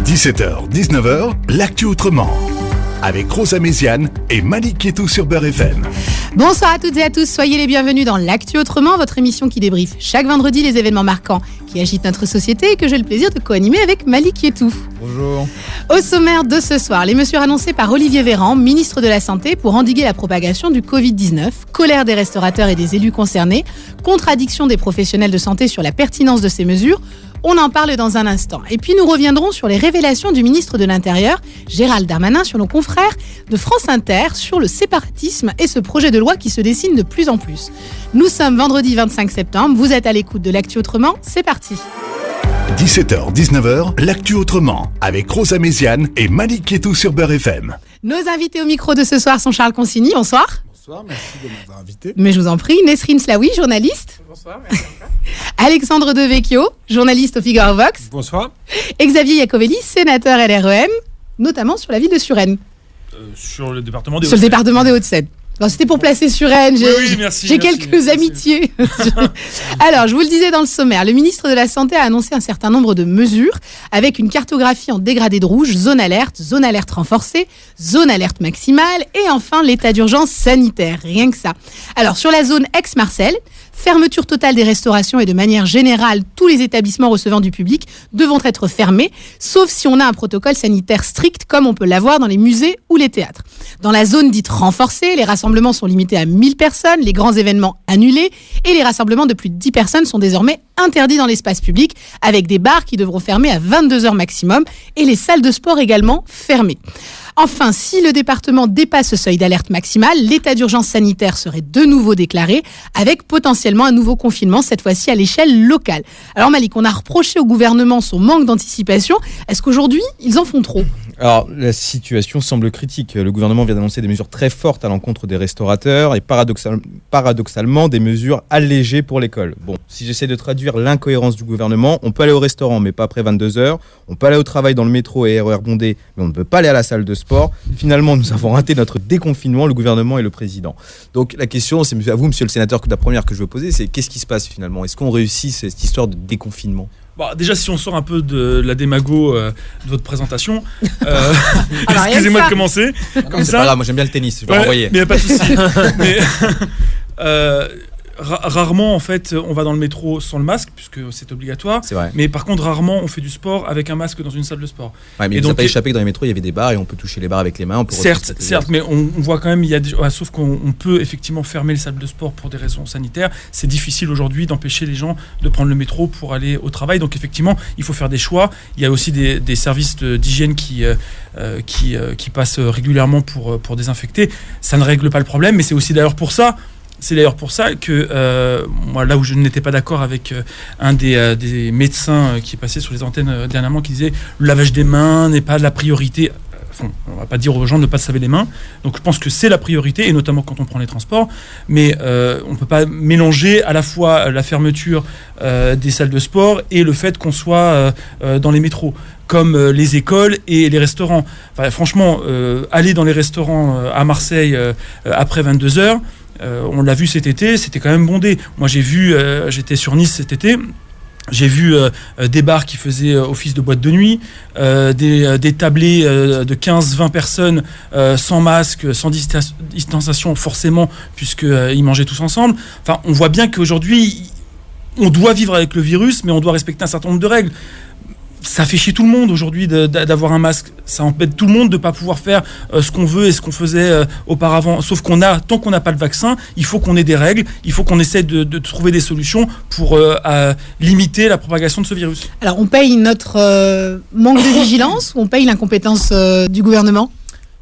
17h, 19h, l'actu autrement. Avec Rosa Méziane et Malik Kétou sur Beurre FM. Bonsoir à toutes et à tous, soyez les bienvenus dans l'actu autrement, votre émission qui débriefe chaque vendredi les événements marquants qui agitent notre société et que j'ai le plaisir de co-animer avec Malik Kétou. Bonjour. Au sommaire de ce soir, les mesures annoncées par Olivier Véran, ministre de la Santé, pour endiguer la propagation du Covid-19, colère des restaurateurs et des élus concernés, contradiction des professionnels de santé sur la pertinence de ces mesures. On en parle dans un instant. Et puis nous reviendrons sur les révélations du ministre de l'Intérieur, Gérald Darmanin, sur nos confrères de France Inter, sur le séparatisme et ce projet de loi qui se dessine de plus en plus. Nous sommes vendredi 25 septembre, vous êtes à l'écoute de l'actu autrement, c'est parti. 17h, 19h, l'actu autrement, avec Rosa Méziane et Malik Kétou sur Beurre FM. Nos invités au micro de ce soir sont Charles Consigny, bonsoir. Bonsoir, merci de m'avoir invité. Mais je vous en prie, Nesrine Slaoui, journaliste. Bonsoir, merci. Alexandre Devecchio, journaliste au Figaro Vox. Bonsoir. Et Xavier Iacovelli, sénateur LREM, notamment sur la ville de Suresnes. Sur le département des Sur le département des Hauts-de-Seine. Alors, c'était pour placer Suresnes, j'ai quelques amitiés. Alors, je vous le disais dans le sommaire, le ministre de la Santé a annoncé un certain nombre de mesures avec une cartographie en dégradé de rouge, zone alerte renforcée, zone alerte maximale et enfin l'état d'urgence sanitaire, rien que ça. Alors, sur la zone Aix-Marseille, fermeture totale des restaurations et de manière générale, tous les établissements recevant du public devront être fermés, sauf si on a un protocole sanitaire strict comme on peut l'avoir dans les musées ou les théâtres. Dans la zone dite renforcée, les rassemblements sont limités à 1000 personnes, les grands événements annulés et les rassemblements de plus de 10 personnes sont désormais interdits dans l'espace public avec des bars qui devront fermer à 22h maximum et les salles de sport également fermées. Enfin, si le département dépasse ce seuil d'alerte maximale, l'état d'urgence sanitaire serait de nouveau déclaré avec potentiellement un nouveau confinement, cette fois-ci à l'échelle locale. Alors Malik, on a reproché au gouvernement son manque d'anticipation. Est-ce qu'aujourd'hui, ils en font trop ? Alors, la situation semble critique. Le gouvernement vient d'annoncer des mesures très fortes à l'encontre des restaurateurs et paradoxalement des mesures allégées pour l'école. Bon, si j'essaie de traduire l'incohérence du gouvernement, on peut aller au restaurant mais pas après 22h, on peut aller au travail dans le métro et RER bondé mais on ne peut pas aller à la salle de sport. Finalement, nous avons raté notre déconfinement, le gouvernement et le président. Donc la question, c'est à vous, monsieur le sénateur, que la première que je veux poser, c'est qu'est-ce qui se passe finalement ? Est-ce qu'on réussit cette histoire de déconfinement ? Déjà, si on sort un peu de la démago de votre présentation, excusez-moi de commencer. Comme ça. Pas grave, moi j'aime bien le tennis, je vais renvoyer. Mais il n'y a pas de souci. Mais, rarement, en fait, on va dans le métro sans le masque, puisque c'est obligatoire. C'est vrai. Mais par contre, rarement, on fait du sport avec un masque dans une salle de sport. Ouais, mais il ne nous a pas échappé que dans les métros, il y avait des bars et on peut toucher les bars avec les mains. Certes, mais on voit quand même, sauf qu'on peut effectivement fermer les salles de sport pour des raisons sanitaires. C'est difficile aujourd'hui d'empêcher les gens de prendre le métro pour aller au travail. Donc effectivement, il faut faire des choix. Il y a aussi des services d'hygiène qui passent régulièrement pour désinfecter. Ça ne règle pas le problème, mais c'est aussi d'ailleurs pour ça. C'est d'ailleurs pour ça que, moi, là où je n'étais pas d'accord avec un des médecins qui est passé sur les antennes dernièrement, qui disait le lavage des mains n'est pas la priorité. Enfin, on ne va pas dire aux gens de ne pas se laver les mains. Donc je pense que c'est la priorité, et notamment quand on prend les transports. Mais on ne peut pas mélanger à la fois la fermeture des salles de sport et le fait qu'on soit dans les métros, comme les écoles et les restaurants. Enfin, franchement, aller dans les restaurants à Marseille après 22h, on l'a vu cet été, c'était quand même bondé. Moi, j'étais sur Nice cet été, j'ai vu des bars qui faisaient office de boîte de nuit, des tablés de 15-20 personnes sans masque, sans distanciation forcément, puisqu'ils mangeaient tous ensemble. Enfin, on voit bien qu'aujourd'hui, on doit vivre avec le virus, mais on doit respecter un certain nombre de règles. Ça fait chier tout le monde aujourd'hui d'avoir un masque. Ça empêche tout le monde de ne pas pouvoir faire ce qu'on veut et ce qu'on faisait auparavant. Sauf tant qu'on n'a pas le vaccin, il faut qu'on ait des règles, il faut qu'on essaie de trouver des solutions pour limiter la propagation de ce virus. Alors, on paye notre manque de vigilance ou on paye l'incompétence du gouvernement ?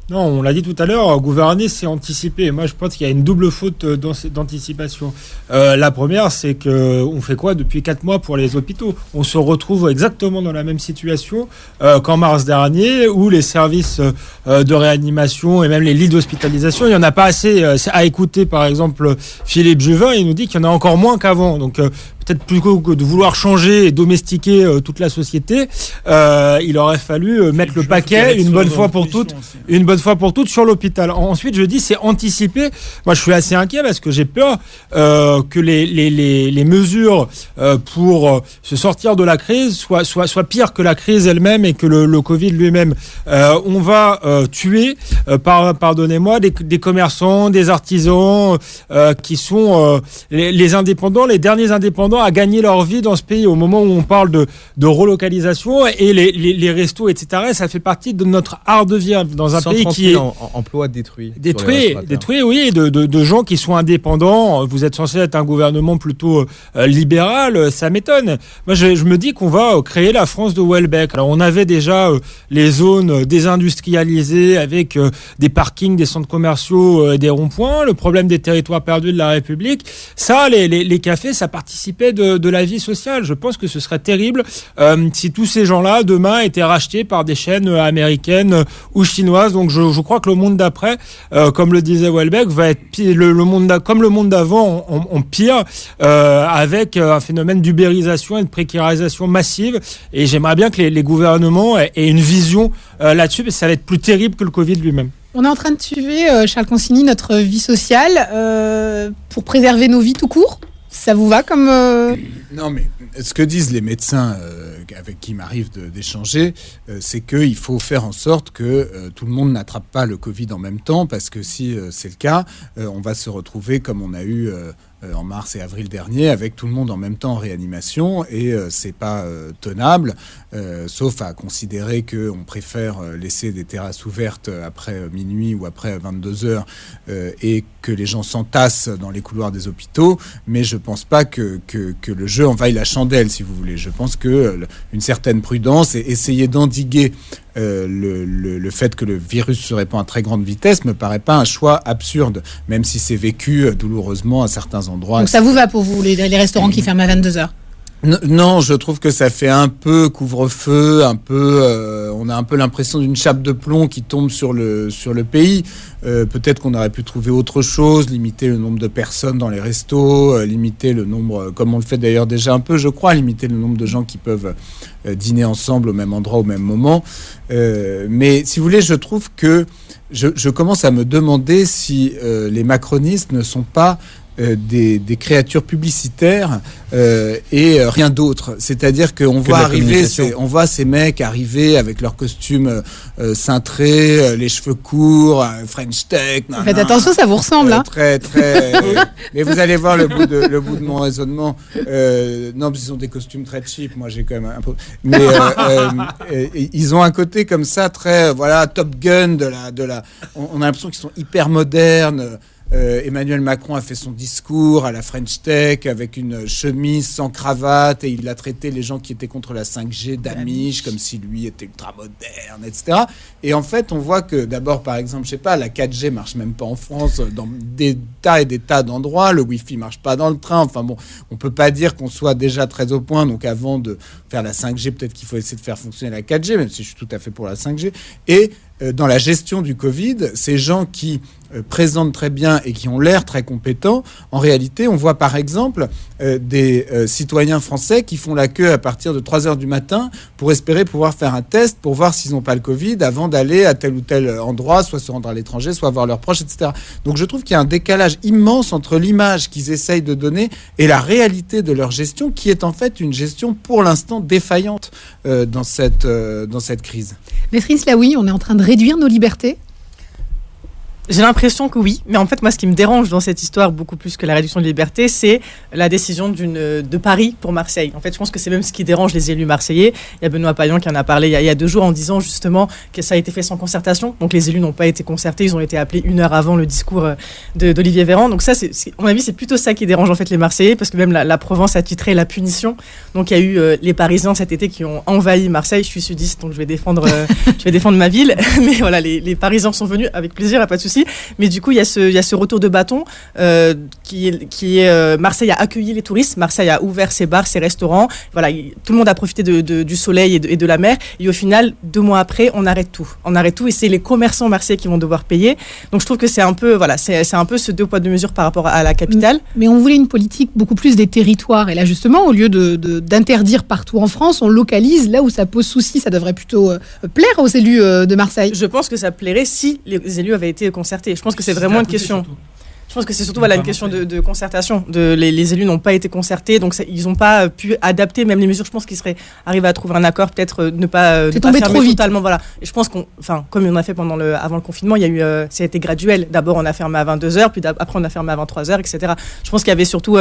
Non, on l'a dit tout à l'heure, gouverner, c'est anticiper. Moi, je pense qu'il y a une double faute d'anticipation. La première, c'est qu'on fait quoi depuis 4 mois pour les hôpitaux ? On se retrouve exactement dans la même situation qu'en mars dernier, où les services de réanimation et même les lits d'hospitalisation, il n'y en a pas assez à écouter. Par exemple, Philippe Juvin, il nous dit qu'il y en a encore moins qu'avant. Donc, peut-être plutôt que de vouloir changer et domestiquer toute la société, il aurait fallu mettre le paquet une bonne fois pour toutes sur l'hôpital. Ensuite, je dis, c'est anticiper. Moi, je suis assez inquiet parce que j'ai peur que les mesures pour se sortir de la crise soient pires que la crise elle-même et que le Covid lui-même. On va tuer, pardonnez-moi, des commerçants, des artisans qui sont les indépendants, les derniers indépendants à gagner leur vie dans ce pays. Au moment où on parle de relocalisation et les restos, etc., ça fait partie de notre art de vivre dans un pays qui est... emplois détruits, oui, de gens qui sont indépendants. Vous êtes censé être un gouvernement plutôt libéral, ça m'étonne. Moi, je me dis qu'on va créer la France de Houellebecq. Alors, on avait déjà les zones désindustrialisées avec des parkings, des centres commerciaux, des ronds-points, le problème des territoires perdus de la République. Ça, les cafés, ça participait de la vie sociale. Je pense que ce serait terrible si tous ces gens-là, demain, étaient rachetés par des chaînes américaines ou chinoises. Donc, je crois que le monde d'après, comme le disait Houellebecq, va être pire, comme le monde d'avant, en pire, avec un phénomène d'ubérisation et de précarisation massive. Et j'aimerais bien que les gouvernements aient une vision là-dessus, parce que ça va être plus terrible que le Covid lui-même. On est en train de tuer, Charles Consigny, notre vie sociale pour préserver nos vies tout court. Ça vous va comme... Non, mais ce que disent les médecins avec qui m'arrive d'échanger, c'est qu'il faut faire en sorte que tout le monde n'attrape pas le Covid en même temps, parce que si c'est le cas, on va se retrouver comme on a eu... en mars et avril dernier, avec tout le monde en même temps en réanimation, et c'est pas tenable, sauf à considérer qu'on préfère laisser des terrasses ouvertes après minuit ou après 22h et que les gens s'entassent dans les couloirs des hôpitaux, mais je pense pas que le jeu en vaille la chandelle, si vous voulez. Je pense que une certaine prudence et essayer d'endiguer le fait que le virus se répand à très grande vitesse me paraît pas un choix absurde, même si c'est vécu douloureusement à certains endroits. Donc ça vous va pour vous, les restaurants qui ferment à 22h? Non, je trouve que ça fait un peu couvre-feu, on a un peu l'impression d'une chape de plomb qui tombe sur le pays. Peut-être qu'on aurait pu trouver autre chose, limiter le nombre de personnes dans les restos, limiter le nombre, comme on le fait d'ailleurs déjà un peu, je crois, limiter le nombre de gens qui peuvent dîner ensemble au même endroit au même moment. Mais si vous voulez, je trouve que je commence à me demander si les macronistes ne sont pas des créatures publicitaires et rien d'autre. C'est-à-dire qu'on voit ces mecs arriver avec leurs costumes cintrés, les cheveux courts, French Tech. Faites attention, ça vous ressemble. Très. Mais vous allez voir le bout de mon raisonnement. Non, ils ont des costumes très cheap. Moi, j'ai quand même un peu. Mais ils ont un côté comme ça, très Top Gun on a l'impression qu'ils sont hyper modernes. Emmanuel Macron a fait son discours à la French Tech avec une chemise sans cravate et il a traité les gens qui étaient contre la 5G d'amiches comme si lui était ultra moderne, etc. Et en fait, on voit que d'abord, par exemple, je sais pas, la 4G marche même pas en France dans des tas et des tas d'endroits. Le Wi-Fi marche pas dans le train. Enfin bon, on peut pas dire qu'on soit déjà très au point. Donc avant de faire la 5G, peut-être qu'il faut essayer de faire fonctionner la 4G, même si je suis tout à fait pour la 5G. Et dans la gestion du Covid, ces gens qui présentent très bien et qui ont l'air très compétents, en réalité, on voit par exemple des citoyens français qui font la queue à partir de 3h du matin pour espérer pouvoir faire un test pour voir s'ils n'ont pas le Covid avant d'aller à tel ou tel endroit, soit se rendre à l'étranger, soit voir leurs proches, etc. Donc je trouve qu'il y a un décalage immense entre l'image qu'ils essayent de donner et la réalité de leur gestion, qui est en fait une gestion pour l'instant défaillante dans cette crise. Maître Islaoui, on est en train de réduire nos libertés? J'ai l'impression que oui, mais en fait, moi, ce qui me dérange dans cette histoire, beaucoup plus que la réduction de liberté, c'est la décision de Paris pour Marseille. En fait, je pense que c'est même ce qui dérange les élus marseillais. Il y a Benoît Payan qui en a parlé il y a 2 jours en disant justement que ça a été fait sans concertation. Donc, les élus n'ont pas été concertés. Ils ont été appelés 1 heure avant le discours d'Olivier Véran. Donc ça, à mon avis, c'est plutôt ça qui dérange en fait les Marseillais, parce que même la Provence a titré la punition. Donc, il y a eu les Parisiens cet été qui ont envahi Marseille. Je suis sudiste, donc je vais défendre ma ville. Mais voilà, les Parisiens sont venus avec plaisir, pas de souci. souci. Mais du coup, il y a ce retour de bâton qui est Marseille a accueilli les touristes, Marseille a ouvert ses bars, ses restaurants. Voilà, tout le monde a profité du soleil et de la mer. Et au final, 2 mois après, on arrête tout. Et c'est les commerçants marseillais qui vont devoir payer. Donc je trouve que c'est un peu, c'est un peu ce 2 poids 2 mesures par rapport à la capitale. Mais on voulait une politique beaucoup plus des territoires. Et là, justement, au lieu d'interdire partout en France, on localise là où ça pose souci. Ça devrait plutôt plaire aux élus de Marseille. Je pense que ça plairait si les élus avaient été concertés. Je pense que c'est vraiment une question. Surtout. Je pense que c'est surtout une question de concertation. Les élus n'ont pas été concertés, donc ils n'ont pas pu adapter même les mesures. Je pense qu'ils seraient arrivés à trouver un accord, peut-être ne pas fermer trop vite. totalement. Voilà. Et je pense comme on a fait avant le confinement, il y a eu, ça a été graduel. D'abord, on a fermé à 22h, puis après, on a fermé à 23h, etc. Je pense qu'il y avait surtout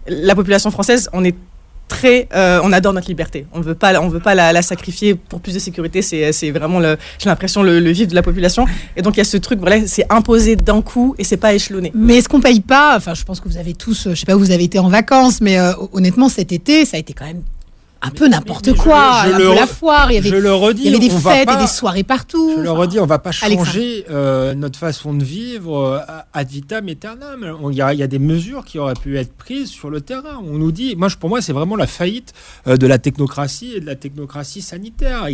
la population française. On adore notre liberté. On veut pas la sacrifier pour plus de sécurité. C'est vraiment j'ai l'impression le vif de la population. Et donc il y a ce truc, voilà, c'est imposé d'un coup et c'est pas échelonné. Mais est-ce qu'on paye pas ? Enfin, je pense que vous avez tous, je sais pas où vous avez été en vacances, mais honnêtement cet été, ça a été quand même un peu n'importe quoi, un peu la foire, il y avait des fêtes et des soirées partout. Je le redis, on ne va pas changer notre façon de vivre ad vitam aeternam. Il y a des mesures qui auraient pu être prises sur le terrain. On nous dit, pour moi, c'est vraiment la faillite de la technocratie et de la technocratie sanitaire.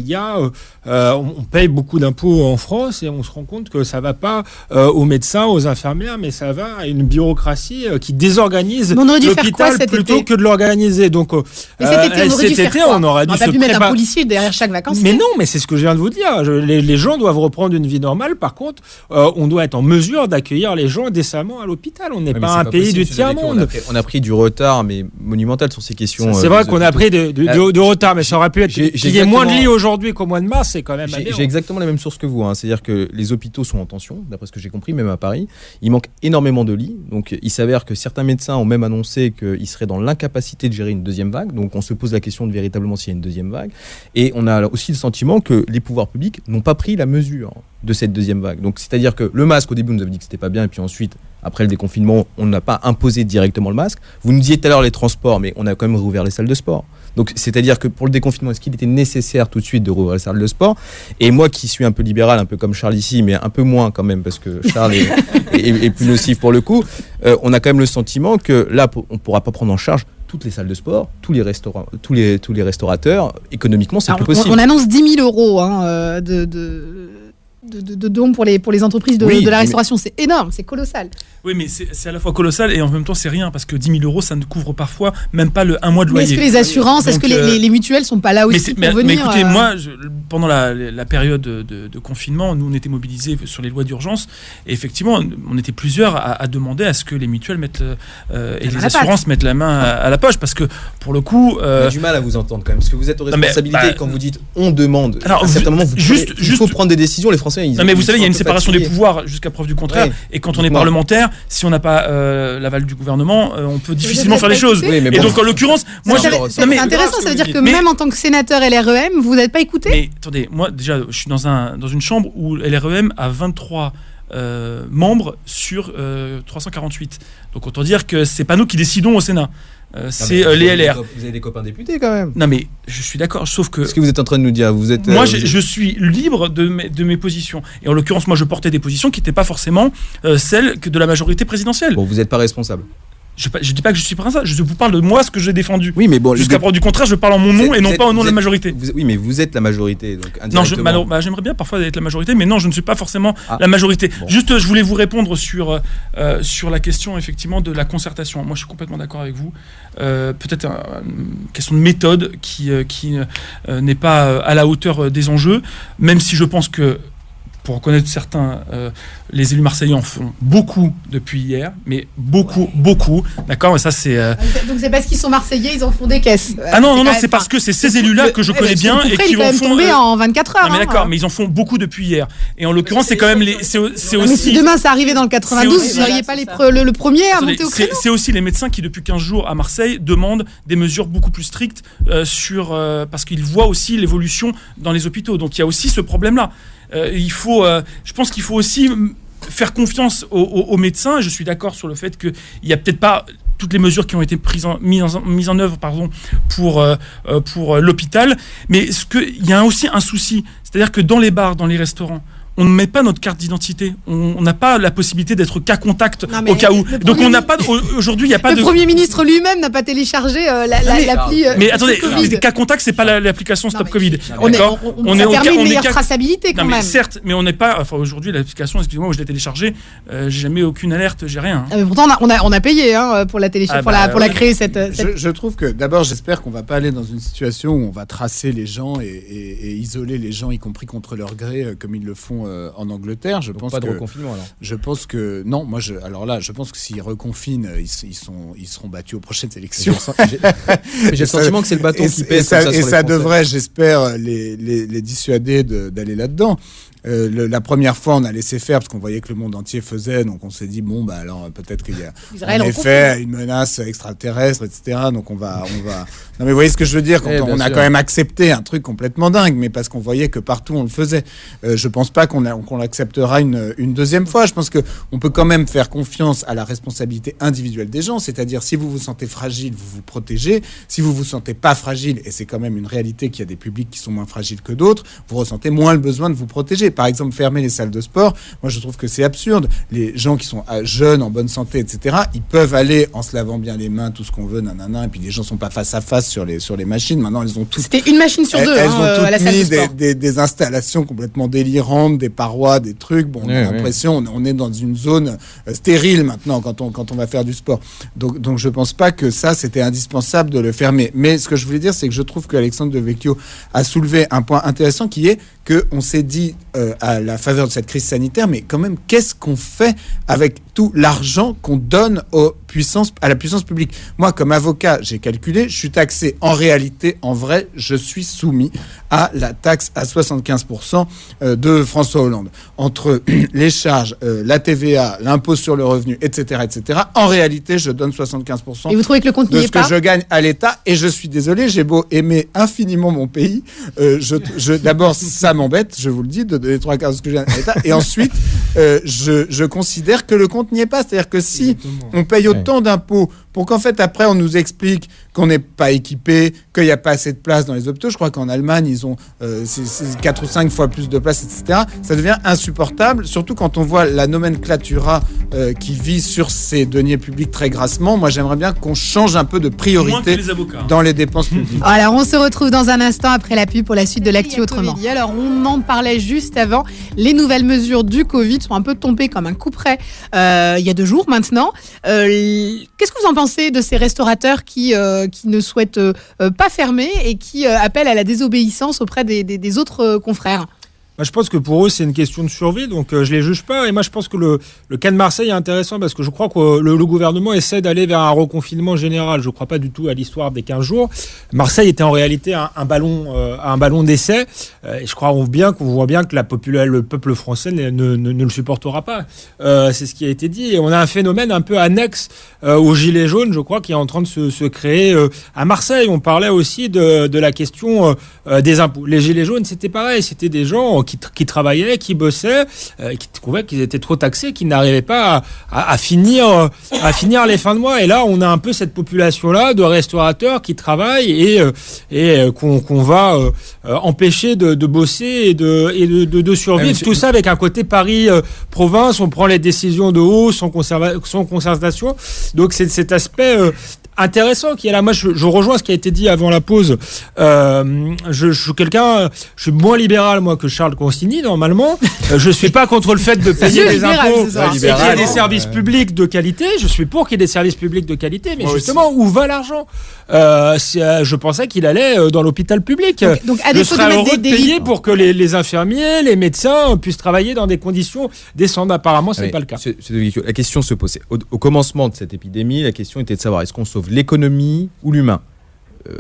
On paye beaucoup d'impôts en France et on se rend compte que ça ne va pas aux médecins, aux infirmières, mais ça va à une bureaucratie qui désorganise l'hôpital plutôt que de l'organiser. Donc, on aurait dû pas pu mettre un policier derrière chaque vacances. Mais non, mais c'est ce que je viens de vous dire. Les gens doivent reprendre une vie normale. Par contre, on doit être en mesure d'accueillir les gens décérément à l'hôpital. On n'est pas un pays du tiers-monde. On a pris du retard, mais monumental sur ces questions. C'est vrai qu'on a pris de retard, mais ça aurait pu être qu'il y ait moins de lits aujourd'hui qu'au mois de mars. C'est quand même J'ai exactement la même source que vous. C'est-à-dire que les hôpitaux sont en tension, d'après ce que j'ai compris, même à Paris. Il manque énormément de lits. Donc, il s'avère que certains médecins ont même annoncé qu'ils seraient dans l'incapacité de gérer une deuxième vague. Donc, on se pose la question de véritablement s'il y a une deuxième vague. Et on a aussi le sentiment que les pouvoirs publics n'ont pas pris la mesure de cette deuxième vague. Donc, c'est-à-dire que le masque, au début, on nous avait dit que c'était pas bien, et puis ensuite, après le déconfinement, on n'a pas imposé directement le masque. Vous nous disiez tout à l'heure les transports, mais on a quand même rouvert les salles de sport. Donc, c'est-à-dire que pour le déconfinement, est-ce qu'il était nécessaire tout de suite de rouvrir les salles de sport ? Et moi, qui suis un peu libéral, un peu comme Charles ici, mais un peu moins quand même, parce que Charles est plus nocif pour le coup, on a quand même le sentiment que là, on ne pourra pas prendre en charge toutes les salles de sport, tous les restaurants, tous les restaurateurs. Économiquement, c'est plus possible. On annonce 10 000 euros de dons pour les entreprises de la restauration. C'est énorme, c'est colossal. Oui, mais c'est à la fois colossal et en même temps c'est rien, parce que 10 000 euros, ça ne couvre parfois même pas un mois de loyer. Mais est-ce que les assurances, est-ce que les mutuelles sont pas là aussi pour venir Mais écoutez, moi, pendant la période de confinement, nous on était mobilisés sur les lois d'urgence et effectivement, on était plusieurs à demander à ce que les mutuelles mettent et les assurances mettent la main à la poche, parce que pour le coup... On a du mal à vous entendre quand même, parce que vous êtes aux responsabilités quand vous dites on demande. À un certain moment, il faut prendre des décisions, les Français... Non mais vous savez, il y a une séparation des pouvoirs jusqu'à preuve du contraire, et quand on est parlementaire, si on n'a pas l'aval du gouvernement, on peut difficilement faire les choses. Oui, et donc en l'occurrence, moi c'est intéressant, ça veut dire que même en tant que sénateur LREM, vous n'êtes pas écouté. Mais attendez, moi déjà, je suis dans une chambre où LREM a 23 membres sur 348. Donc autant dire que c'est pas nous qui décidons au Sénat. C'est les LR. Vous avez des copains députés quand même. Non mais je suis d'accord, sauf que... Ce que vous êtes en train de nous dire, vous êtes... Moi je suis libre de mes positions. Et en l'occurrence, moi je portais des positions qui n'étaient pas forcément celles de la majorité présidentielle. Bon, vous n'êtes pas responsable. Je dis pas que je suis pas ça, je vous parle de moi, ce que j'ai défendu. Oui, mais bon, jusqu'à preuve du contraire, je parle en mon nom et non pas au nom de la majorité. Oui, mais vous êtes la majorité, donc indirectement. Non, j'aimerais bien parfois être la majorité, mais non, je ne suis pas forcement la majorité. Bon. Juste, je voulais vous répondre sur la question effectivement de la concertation. Moi, je suis complètement d'accord avec vous. Peut-être une question de méthode qui n'est pas à la hauteur des enjeux, même si je pense que, pour reconnaître certains, les élus marseillais en font beaucoup depuis hier, mais beaucoup, d'accord, et ça c'est... Donc c'est parce qu'ils sont marseillais, ils en font des caisses. Non, c'est parce que c'est ces élus-là que je connais bien et qui vont tomber en 24 heures. Non, mais d'accord, mais ils en font beaucoup depuis hier. Et en l'occurrence, c'est quand même c'est aussi... Mais si demain ça arrivait dans le 92, vous ne seriez pas le premier à monter au créneau. C'est aussi les médecins qui, depuis 15 jours à Marseille, demandent des mesures beaucoup plus strictes parce qu'ils voient aussi l'évolution dans les hôpitaux. Donc il y a aussi ce problème-là. Je pense qu'il faut aussi faire confiance aux médecins. Je suis d'accord sur le fait qu'il n'y a peut-être pas toutes les mesures qui ont été mises en œuvre pour l'hôpital, mais il y a aussi un souci, c'est-à-dire que dans les bars, dans les restaurants, on ne met pas notre carte d'identité. On n'a pas la possibilité d'être cas contact au cas où. Donc on n'a pas. Aujourd'hui, il n'y a pas de. Le Premier ministre lui-même n'a pas téléchargé l'appli. Mais attendez, cas contact, c'est pas l'application Stop Covid. On permet une meilleure traçabilité quand même. Certes, mais on n'est pas. Enfin, aujourd'hui, l'application, excusez-moi, je l'ai téléchargée. J'ai jamais aucune alerte, j'ai rien. Mais pourtant, on a payé pour la télécharger, pour la créer cette. Je trouve que d'abord, j'espère qu'on va pas aller dans une situation où on va tracer les gens et isoler les gens, y compris contre leur gré, comme ils le font en Angleterre. Je pense pas de reconfinement alors. Je pense que non. Moi, je pense que s'ils reconfinent, ils seront battus aux prochaines élections. J'ai le sentiment que c'est le bâton qui pèse. Et ça devrait, j'espère, les dissuader d'aller là-dedans. La première fois, on a laissé faire parce qu'on voyait que le monde entier faisait, donc on s'est dit alors peut-être qu'il y a en effet une menace extraterrestre, etc. Donc on va. Non mais vous voyez ce que je veux dire quand on a quand même accepté un truc complètement dingue, mais parce qu'on voyait que partout on le faisait. Je pense pas qu'on l'acceptera une deuxième fois. Je pense que on peut quand même faire confiance à la responsabilité individuelle des gens, c'est-à-dire si vous vous sentez fragile, vous vous protégez. Si vous vous sentez pas fragile, et c'est quand même une réalité qu'il y a des publics qui sont moins fragiles que d'autres, vous ressentez moins le besoin de vous protéger. Par exemple, fermer les salles de sport, moi je trouve que c'est absurde. Les gens qui sont jeunes, en bonne santé, etc., ils peuvent aller en se lavant bien les mains, tout ce qu'on veut, nanana, et puis les gens sont pas face à face sur les machines. Maintenant, elles ont toutes... C'était une machine sur deux elles ont toutes à la salle de sport. Des installations complètement délirantes, des parois, des trucs. Bon, on a l'impression, on est dans une zone stérile maintenant quand on va faire du sport. Donc je pense pas que ça, c'était indispensable de le fermer. Mais ce que je voulais dire, c'est que je trouve qu'Alexandre Devecchio a soulevé un point intéressant qui est qu'on s'est dit à la faveur de cette crise sanitaire, mais quand même, qu'est-ce qu'on fait avec tout l'argent qu'on donne à la puissance publique? Moi, comme avocat, j'ai calculé, je suis taxé en réalité, en vrai, je suis soumis à la taxe à 75% de François Hollande. Entre les charges, la TVA, l'impôt sur le revenu, etc., en réalité, je donne 75% et vous trouvez que le compte de ce que je gagne à l'État. Et je suis désolé, j'ai beau aimer infiniment mon pays, d'abord, ça m'embête, je vous le dis, de donner 3/4 de ce que j'ai à l'État. Et ensuite, je considère que le compte n'y est pas. C'est-à-dire que si on paye autant d'impôts pour qu'en fait, après, on nous explique qu'on n'est pas équipé, qu'il n'y a pas assez de place dans les hôpitaux. Je crois qu'en Allemagne, ils ont 4 ou 5 fois plus de place, etc. Ça devient insupportable, surtout quand on voit la nomenclatura qui vit sur ces deniers publics très grassement. Moi, j'aimerais bien qu'on change un peu de priorité dans les dépenses publiques. Alors, on se retrouve dans un instant après la pub pour la suite de l'actu autrement. Alors, on en parlait juste avant. Les nouvelles mesures du Covid sont un peu tombées comme un coup près il y a 2 jours maintenant. Qu'est-ce que vous en pensez de ces restaurateurs qui ne souhaitent pas fermer et qui appellent à la désobéissance auprès des autres confrères? Moi, je pense que pour eux, c'est une question de survie, donc je les juge pas. Et moi, je pense que le cas de Marseille est intéressant parce que je crois que le gouvernement essaie d'aller vers un reconfinement général. Je crois pas du tout à l'histoire des 15 jours. Marseille était en réalité un ballon d'essai. Et je crois qu'on voit bien que le peuple français ne le supportera pas. C'est ce qui a été dit. Et on a un phénomène un peu annexe aux gilets jaunes, je crois, qui est en train de se créer à Marseille. On parlait aussi de la question des impôts. Les gilets jaunes, c'était pareil. C'était des gens qui travaillaient, qui bossaient, qui trouvaient qu'ils étaient trop taxés, qui n'arrivaient pas à finir les fins de mois. Et là, on a un peu cette population-là de restaurateurs qui travaillent et qu'on va empêcher de bosser et de survivre. Tout ça avec un côté Paris-province. On prend les décisions de haut sans concertation. Donc c'est cet aspect intéressant qui est là. Moi, je rejoins ce qui a été dit avant la pause. Je suis moins libéral moi que Charles Consigny normalement. Je suis pas contre le fait de payer des impôts et qu'il y ait des services publics de qualité. Je suis pour qu'il y ait des services publics de qualité, mais justement, où va l'argent? Je pensais qu'il allait dans l'hôpital public. Donc je serais heureux de payer pour que les infirmiers, les médecins puissent travailler dans des conditions décentes. Apparemment, c'est pas le cas. La question se pose. Au commencement de cette épidémie, la question était de savoir est-ce qu'on sauve l'économie ou l'humain?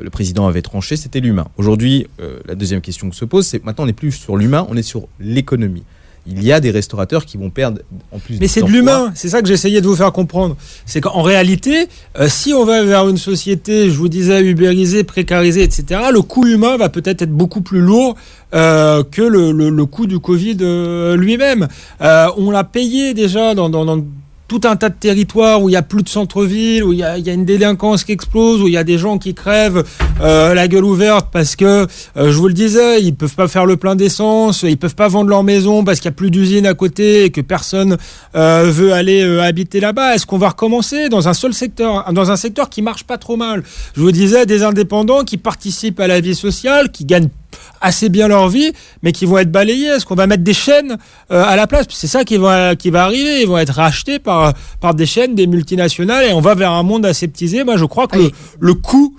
Le président avait tranché, c'était l'humain. Aujourd'hui, la deuxième question que se pose, c'est maintenant on n'est plus sur l'humain, on est sur l'économie. Il y a des restaurateurs qui vont perdre en plus. Mais c'est de l'humain, c'est ça que j'essayais de vous faire comprendre. C'est qu'en réalité, si on va vers une société, je vous disais, ubérisée, précarisée, etc., le coût humain va peut-être être beaucoup plus lourd que le coût du Covid lui-même. On l'a payé déjà dans tout un tas de territoires où il n'y a plus de centre-ville, où il y a une délinquance qui explose, où il y a des gens qui crèvent la gueule ouverte parce que, je vous le disais, ils peuvent pas faire le plein d'essence, ils peuvent pas vendre leur maison parce qu'il n'y a plus d'usine à côté et que personne veut aller habiter là-bas. Est-ce qu'on va recommencer dans un seul secteur, dans un secteur qui marche pas trop mal? Je vous disais, des indépendants qui participent à la vie sociale, qui gagnent assez bien leur vie, mais qui vont être balayés. Est-ce qu'on va mettre des chaînes à la place? C'est ça qui va arriver. Ils vont être rachetés par des chaînes, des multinationales, et on va vers un monde aseptisé. Moi, je crois que le coût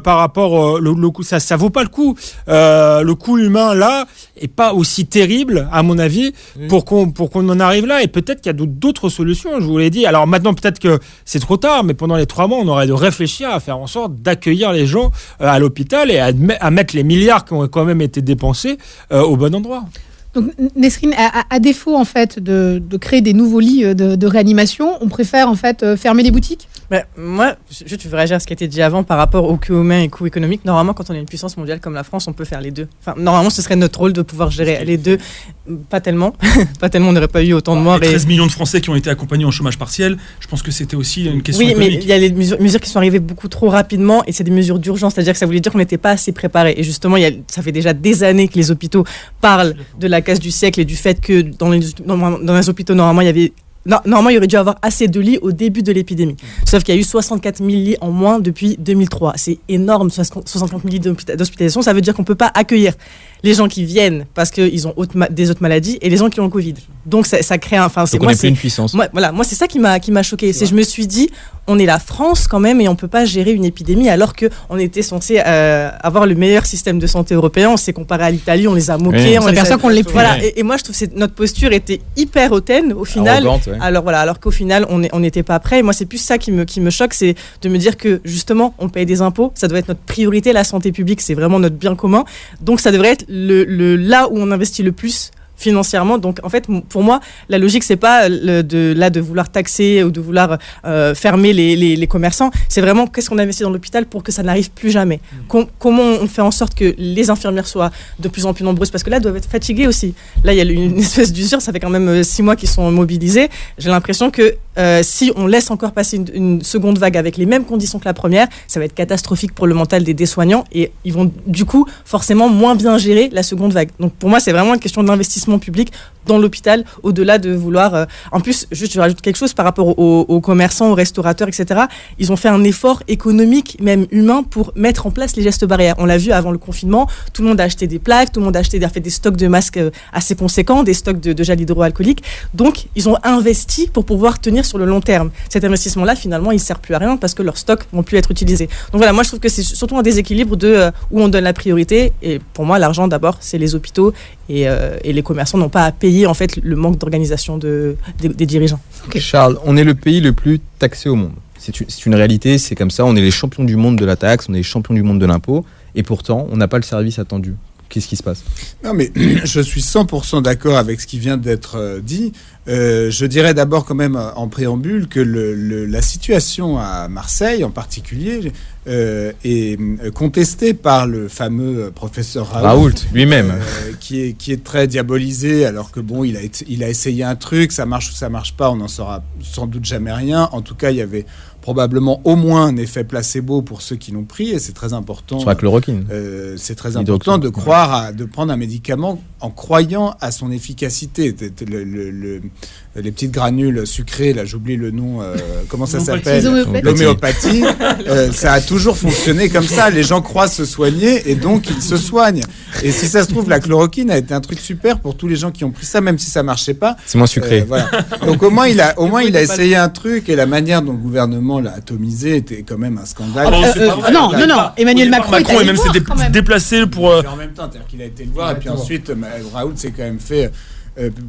par rapport le coût, ça vaut pas le coup. Le coût humain là est pas aussi terrible à mon avis pour qu'on en arrive là. Et peut-être qu'il y a d'autres solutions. Je vous l'ai dit. Alors maintenant peut-être que c'est trop tard, mais pendant les 3 mois, on aurait de réfléchir à faire en sorte d'accueillir les gens à l'hôpital et à mettre les milliards qui ont quand même été dépensés au bon endroit. Donc, Nesrine, à défaut en fait de créer des nouveaux lits de réanimation, on préfère en fait fermer les boutiques? Moi, je veux réagir à ce qui a été dit avant par rapport au coût humain et coût économique. Normalement, quand on est une puissance mondiale comme la France, on peut faire les deux. Enfin, normalement, ce serait notre rôle de pouvoir gérer les deux. Pas tellement. Pas tellement, on n'aurait pas eu autant de morts. 13 millions de Français qui ont été accompagnés en chômage partiel, je pense que c'était aussi une question économique. Oui, mais il y a les mesures qui sont arrivées beaucoup trop rapidement et c'est des mesures d'urgence. C'est-à-dire que ça voulait dire qu'on n'était pas assez préparés. Et justement, ça fait déjà des années que les hôpitaux parlent de la casse du siècle et du fait que dans les hôpitaux, normalement, il aurait dû avoir assez de lits au début de l'épidémie. Sauf qu'il y a eu 64 000 lits en moins depuis 2003. C'est énorme, 64 000 lits d'hospitalisation. Ça veut dire qu'on ne peut pas accueillir les gens qui viennent parce qu'ils ont des autres maladies et les gens qui ont le Covid. Donc ça crée un... Donc on n'est plus une puissance. Moi, c'est ça qui m'a choqué. Je me suis dit, on est la France quand même et on ne peut pas gérer une épidémie alors qu'on était censé avoir le meilleur système de santé européen. On s'est comparé à l'Italie, on les a moqués. On s'aperçoit qu'on l'est plus. Voilà. Et moi, je trouve que notre posture était hyper hautaine au final. Arrogante, ouais. Alors qu'au final, on n'était pas prêt. Moi, c'est plus ça qui me choque, c'est de me dire que justement, on paye des impôts. Ça doit être notre priorité, la santé publique, c'est vraiment notre bien commun. Donc, ça devrait être là où on investit le plus financièrement. Donc en fait, pour moi, la logique, c'est pas de vouloir taxer ou de vouloir fermer les commerçants. C'est vraiment qu'est-ce qu'on investit dans l'hôpital pour que ça n'arrive plus jamais. Comment on fait en sorte que les infirmières soient de plus en plus nombreuses, parce que là, elles doivent être fatiguées aussi. Là, il y a une espèce d'usure, ça fait quand même 6 mois qu'ils sont mobilisés. J'ai l'impression que si on laisse encore passer une seconde vague avec les mêmes conditions que la première, ça va être catastrophique pour le mental des soignants et ils vont du coup forcément moins bien gérer la seconde vague. Donc pour moi, c'est vraiment une question d'investissement public dans l'hôpital, au-delà de vouloir... En plus, juste je rajoute quelque chose par rapport aux commerçants, aux restaurateurs, etc. Ils ont fait un effort économique, même humain, pour mettre en place les gestes barrières. On l'a vu avant le confinement, tout le monde a acheté des plaques, tout le monde a fait des stocks de masques assez conséquents, des stocks de gel hydroalcoolique. Donc, ils ont investi pour pouvoir tenir sur le long terme. Cet investissement-là, finalement, il ne sert plus à rien parce que leurs stocks ne vont plus être utilisés. Donc voilà, moi, je trouve que c'est surtout un déséquilibre où on donne la priorité. Et pour moi, l'argent, d'abord, c'est les hôpitaux et les commerçants n'ont pas à payer en fait le manque d'organisation des dirigeants. Okay. Charles, on est le pays le plus taxé au monde. C'est une réalité, c'est comme ça. On est les champions du monde de la taxe, on est les champions du monde de l'impôt, et pourtant, on n'a pas le service attendu. Qu'est-ce qui se passe? Non, mais je suis 100% d'accord avec ce qui vient d'être dit. Je dirais d'abord quand même en préambule que la situation à Marseille en particulier est contestée par le fameux professeur Raoult lui-même, qui est très diabolisé, alors que bon, il a essayé un truc, ça marche ou ça marche pas, on n'en saura sans doute jamais rien. En tout cas, il y avait probablement au moins un effet placebo pour ceux qui l'ont pris, et c'est très important. Sur la chloroquine. C'est très important de croire de prendre un médicament en croyant à son efficacité. Les petites granules sucrées, là j'oublie le nom, comment ça s'appelle? L'homéopathie. Ça a toujours fonctionné comme ça. Les gens croient se soigner et donc ils se soignent. Et si ça se trouve, la chloroquine a été un truc super pour tous les gens qui ont pris ça, même si ça marchait pas. C'est moins sucré. Voilà. Donc au moins il a essayé un truc, et la manière dont le gouvernement l'a atomisé était quand même un scandale. Non, Emmanuel Macron est même s'est déplacé pour. En même temps, c'est-à-dire qu'il a été le voir, et puis ensuite Raoult s'est quand même fait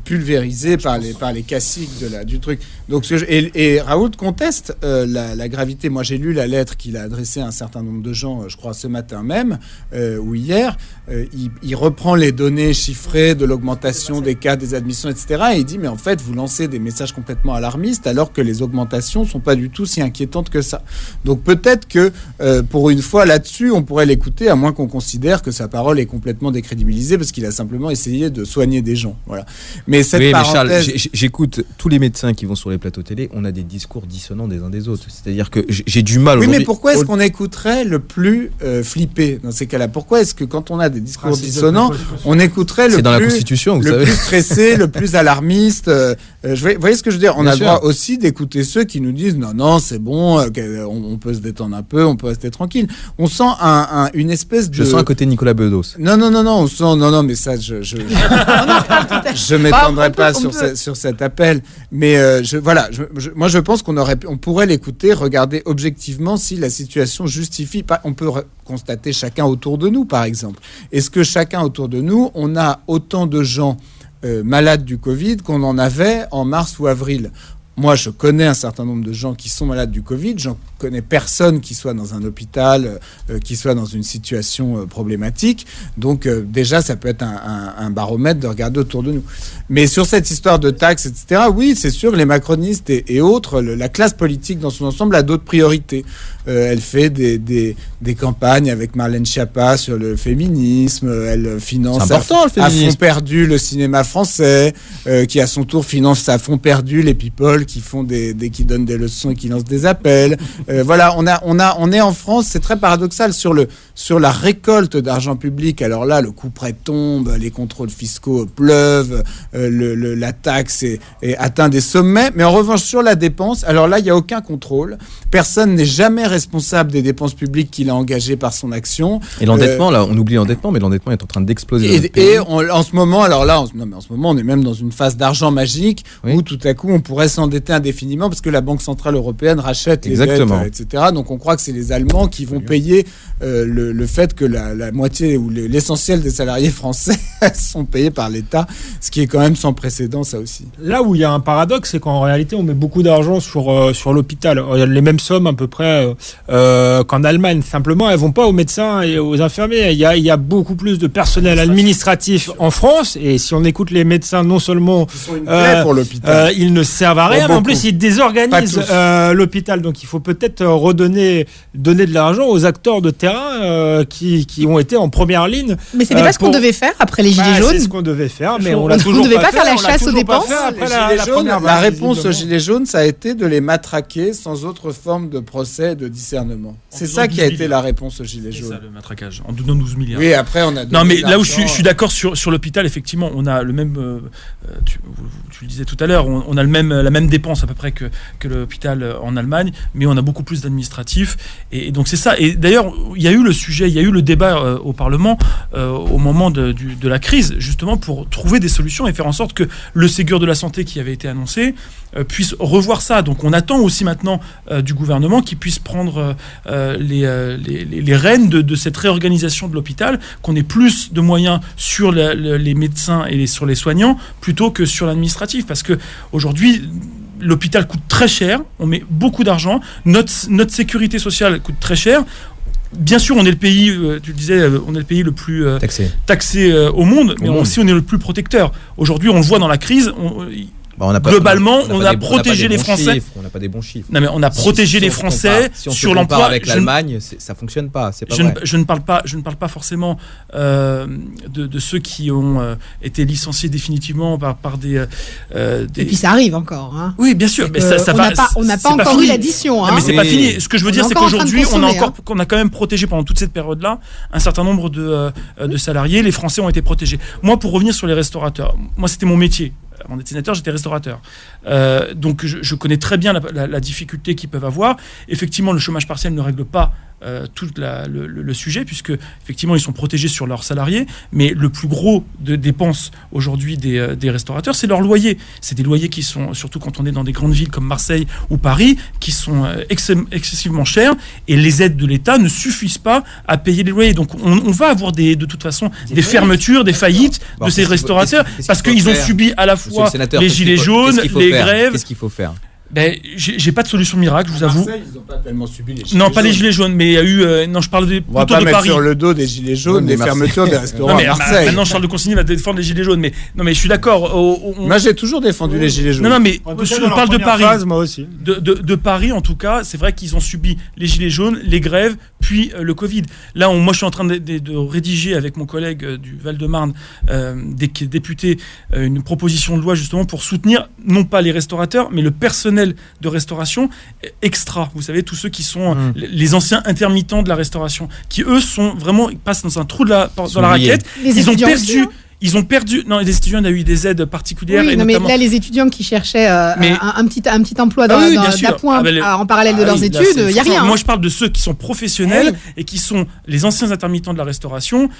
pulvérisé par les caciques du truc. Donc, et Raoult conteste la gravité. Moi, j'ai lu la lettre qu'il a adressée à un certain nombre de gens, je crois ce matin même, ou hier. Il reprend les données chiffrées de l'augmentation des cas, des admissions, etc. Et il dit, mais en fait, vous lancez des messages complètement alarmistes alors que les augmentations sont pas du tout si inquiétantes que ça. Donc, peut-être que, pour une fois, là-dessus, on pourrait l'écouter, à moins qu'on considère que sa parole est complètement décrédibilisée parce qu'il a simplement essayé de soigner des gens. Voilà. Mais cette parenthèse... Charles, j'écoute tous les médecins qui vont sur les plateaux télé, on a des discours dissonants des uns des autres. C'est-à-dire que j'ai du mal aujourd'hui... Oui, mais pourquoi est-ce qu'on écouterait le plus flippé dans ces cas-là? Pourquoi est-ce que quand on a des discours dissonants, on écouterait le dans la Constitution, plus stressé, le plus alarmiste? Vous voyez ce que je veux dire? On a le droit aussi d'écouter ceux qui nous disent non, c'est bon, on peut se détendre un peu, on peut rester tranquille. On sent une espèce de... Je sens un côté Nicolas Bedos. Non, on sent... Non, mais ça, je m'étendrai pas sur cet appel. Mais moi, je pense on pourrait l'écouter, regarder objectivement si la situation justifie. On peut constater chacun autour de nous, par exemple. Est-ce que chacun autour de nous, on a autant de gens malades du Covid qu'on en avait en mars ou avril? Moi, je connais un certain nombre de gens qui sont malades du Covid. J'en connais personne qui soit dans un hôpital, qui soit dans une situation problématique. Donc, déjà, ça peut être un baromètre de regarder autour de nous. Mais sur cette histoire de taxes, etc., oui, c'est sûr, les macronistes et autres, la classe politique dans son ensemble a d'autres priorités. Elle fait des campagnes avec Marlène Schiappa sur le féminisme. Elle finance à fond perdu le cinéma français, qui à son tour finance à fond perdu les people qui donnent des leçons et qui lancent des appels. Voilà, on est en France, c'est très paradoxal sur la récolte d'argent public. Alors là, le couperet tombe, les contrôles fiscaux pleuvent, la taxe est atteint des sommets. Mais en revanche, sur la dépense, alors là, il n'y a aucun contrôle. Personne n'est jamais responsable des dépenses publiques qu'il a engagées par son action. Et l'endettement, là, on oublie l'endettement, mais l'endettement est en train d'exploser. En ce moment, on est même dans une phase d'argent magique où tout à coup, on pourrait s'endetter indéfiniment parce que la Banque Centrale Européenne rachète les dettes, etc. Donc on croit que c'est les Allemands qui vont payer le fait que la moitié ou l'essentiel des salariés français sont payés par l'État, ce qui est quand même sans précédent, ça aussi. Là où il y a un paradoxe, c'est qu'en réalité on met beaucoup d'argent sur l'hôpital. Il y a les mêmes sommes à peu près qu'en Allemagne. Simplement, elles vont pas aux médecins et aux infirmiers. Il y a beaucoup plus de personnel administratif en France, et si on écoute les médecins, non seulement ils sont une plaie pour l'hôpital, ils ne servent à rien, mais en plus ils désorganisent l'hôpital. Donc il faut peut-être donner de l'argent aux acteurs de terrain qui ont été en première ligne. Mais c'était pas ce qu'on devait faire après les Gilets jaunes. C'est ce qu'on devait faire, mais on l'a toujours pas fait. On devait pas faire la chasse aux dépenses. La réponse aux Gilets jaunes, ça a été de les matraquer sans autre forme de procès et de discernement. C'est ça qui a été la réponse aux Gilets jaunes. C'est ça, le matraquage, en donnant 12 milliards. Oui, après on a... Non, mais là où je suis d'accord sur l'hôpital, effectivement, on a le même... tu le disais tout à l'heure, on a la même dépense à peu près que l'hôpital en Allemagne, mais on a beaucoup plus d'administratifs. Et donc c'est ça. Et d'ailleurs, il y a eu le débat au Parlement au moment de la crise, justement pour trouver des solutions et faire en sorte que le Ségur de la santé qui avait été annoncé puisse revoir ça. Donc on attend aussi maintenant du gouvernement qu'il puisse prendre les rênes de cette réorganisation de l'hôpital, qu'on ait plus de moyens sur les médecins et sur les soignants plutôt que sur l'administratif. Parce que aujourd'hui, l'hôpital coûte très cher, on met beaucoup d'argent, notre sécurité sociale coûte très cher. Bien sûr, on est le pays, tu le disais, on est le pays le plus taxé au monde, mais aussi on est le plus protecteur. Aujourd'hui, on le voit dans la crise. Globalement, on a protégé les Français. On n'a pas des bons chiffres. Non, mais on a protégé les Français sur l'emploi. Avec l'Allemagne, ça fonctionne pas. C'est pas vrai. Je ne parle pas forcément de ceux qui ont été licenciés définitivement par des. Et puis ça arrive encore. Hein. Oui, bien sûr. Mais on n'a pas encore eu l'addition. Hein. Mais c'est pas fini. Ce que je veux dire, c'est qu'aujourd'hui, on a quand même protégé pendant toute cette période-là un certain nombre de salariés. Les Français ont été protégés. Moi, pour revenir sur les restaurateurs, c'était mon métier. Avant d'être sénateur, j'étais restaurateur. Donc je connais très bien la difficulté qu'ils peuvent avoir. Effectivement, le chômage partiel ne règle pas tout le sujet, puisque effectivement ils sont protégés sur leurs salariés, mais le plus gros de dépenses aujourd'hui des restaurateurs, c'est leur loyer. C'est des loyers qui sont, surtout quand on est dans des grandes villes comme Marseille ou Paris, qui sont excessivement chers, et les aides de l'État ne suffisent pas à payer les loyers. Donc on va avoir de toute façon des fermetures, des faillites de ces restaurateurs, parce qu'ils ont subi à la fois les gilets jaunes, les grèves. Qu'est-ce qu'il faut faire ? J'ai pas de solution miracle, je vous avoue. Marseille, ils n'ont pas tellement subi les gilets jaunes. Non, pas les gilets jaunes, mais il y a eu. Non, je parle plutôt de Paris. On va pas mettre sur le dos des gilets jaunes les fermetures des restaurants à Marseille. Maintenant, Charles de Consigny va défendre les gilets jaunes, mais je suis d'accord. Moi, j'ai toujours défendu les gilets jaunes. Non, mais je parle de Paris. Phase, moi aussi. De Paris, en tout cas, c'est vrai qu'ils ont subi les gilets jaunes, les grèves, puis le Covid. Là, moi, je suis en train de rédiger avec mon collègue du Val-de-Marne, qui est député, une proposition de loi justement pour soutenir non pas les restaurateurs, mais le personnel de restauration extra. Vous savez, tous ceux qui sont les anciens intermittents de la restauration, qui eux passent dans un trou dans la raquette. Ils ont perdu. Non, les étudiants, il y a eu des aides particulières. Oui, mais là, les étudiants qui cherchaient un petit emploi d'appoint en parallèle de leurs études, il n'y a rien. Moi, je parle de ceux qui sont professionnels et qui sont les anciens intermittents de la restauration,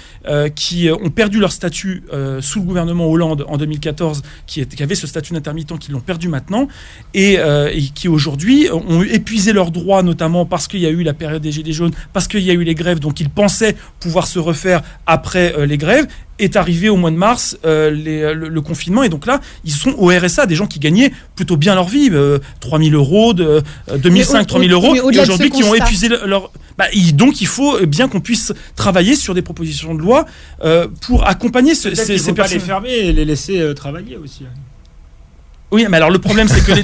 qui ont perdu leur statut sous le gouvernement Hollande en 2014, qui avaient ce statut d'intermittent, qui l'ont perdu maintenant, et qui aujourd'hui ont épuisé leurs droits, notamment parce qu'il y a eu la période des Gilets jaunes, parce qu'il y a eu les grèves, donc ils pensaient pouvoir se refaire après les grèves. Est arrivé au mois de mars le confinement, et donc là ils sont au RSA, des gens qui gagnaient plutôt bien leur vie, 3 000 euros, 2005, 3 000 euros, et aujourd'hui qui ont épuisé leur... donc il faut bien qu'on puisse travailler sur des propositions de loi pour accompagner ces personnes. Pas les fermer et les laisser travailler aussi. Oui, mais alors le problème c'est que c'est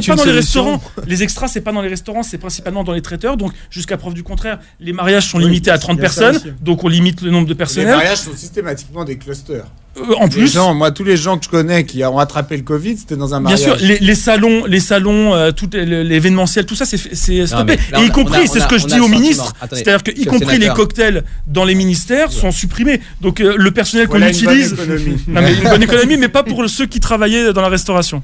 pas dans les restaurants. Les extras, c'est pas dans les restaurants, c'est principalement dans les traiteurs. Donc jusqu'à preuve du contraire, les mariages sont limités à 30 personnes, donc on limite le nombre de personnel. Les mariages sont systématiquement des clusters. En plus, tous les gens que je connais qui ont attrapé le Covid, c'était dans un mariage. Bien sûr, les salons, tout l'événementiel, tout ça, c'est stoppé. Et y compris, c'est ce que je dis au ministre, c'est-à-dire que y compris les cocktails dans les ministères sont supprimés. Donc le personnel qu'on utilise, une bonne économie, mais pas pour ceux qui travaillaient dans la restauration.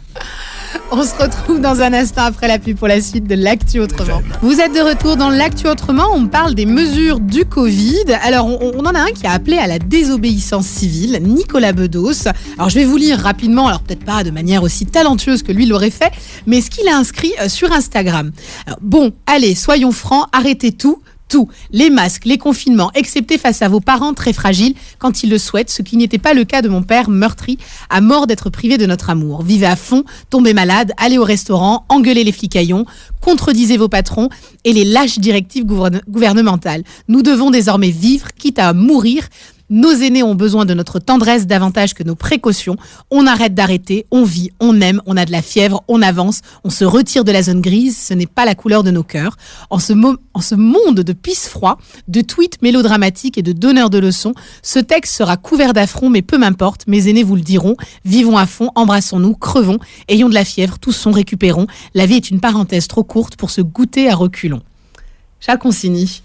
On se retrouve dans un instant après la pub pour la suite de l'Actu Autrement. Vous êtes de retour dans l'Actu Autrement, on parle des mesures du Covid. Alors on en a un qui a appelé à la désobéissance civile, Nicolas Bedos. Alors je vais vous lire rapidement, alors peut-être pas de manière aussi talentueuse que lui l'aurait fait, mais ce qu'il a inscrit sur Instagram. Alors, bon, allez, soyons francs, arrêtez tout. Les masques, les confinements, excepté face à vos parents très fragiles quand ils le souhaitent, ce qui n'était pas le cas de mon père meurtri, à mort d'être privé de notre amour. Vivez à fond, tombez malade, allez au restaurant, engueulez les flicaillons, contredisez vos patrons et les lâches directives gouvernementales. Nous devons désormais vivre, quitte à mourir. Nos aînés ont besoin de notre tendresse davantage que nos précautions. On arrête d'arrêter, on vit, on aime, on a de la fièvre, on avance, on se retire de la zone grise, ce n'est pas la couleur de nos cœurs. En ce monde de pisse-froid, de tweets mélodramatiques et de donneurs de leçons, ce texte sera couvert d'affronts, mais peu m'importe, mes aînés vous le diront, vivons à fond, embrassons-nous, crevons, ayons de la fièvre, tous sont récupérons. La vie est une parenthèse trop courte pour se goûter à reculons. Charles Consigny.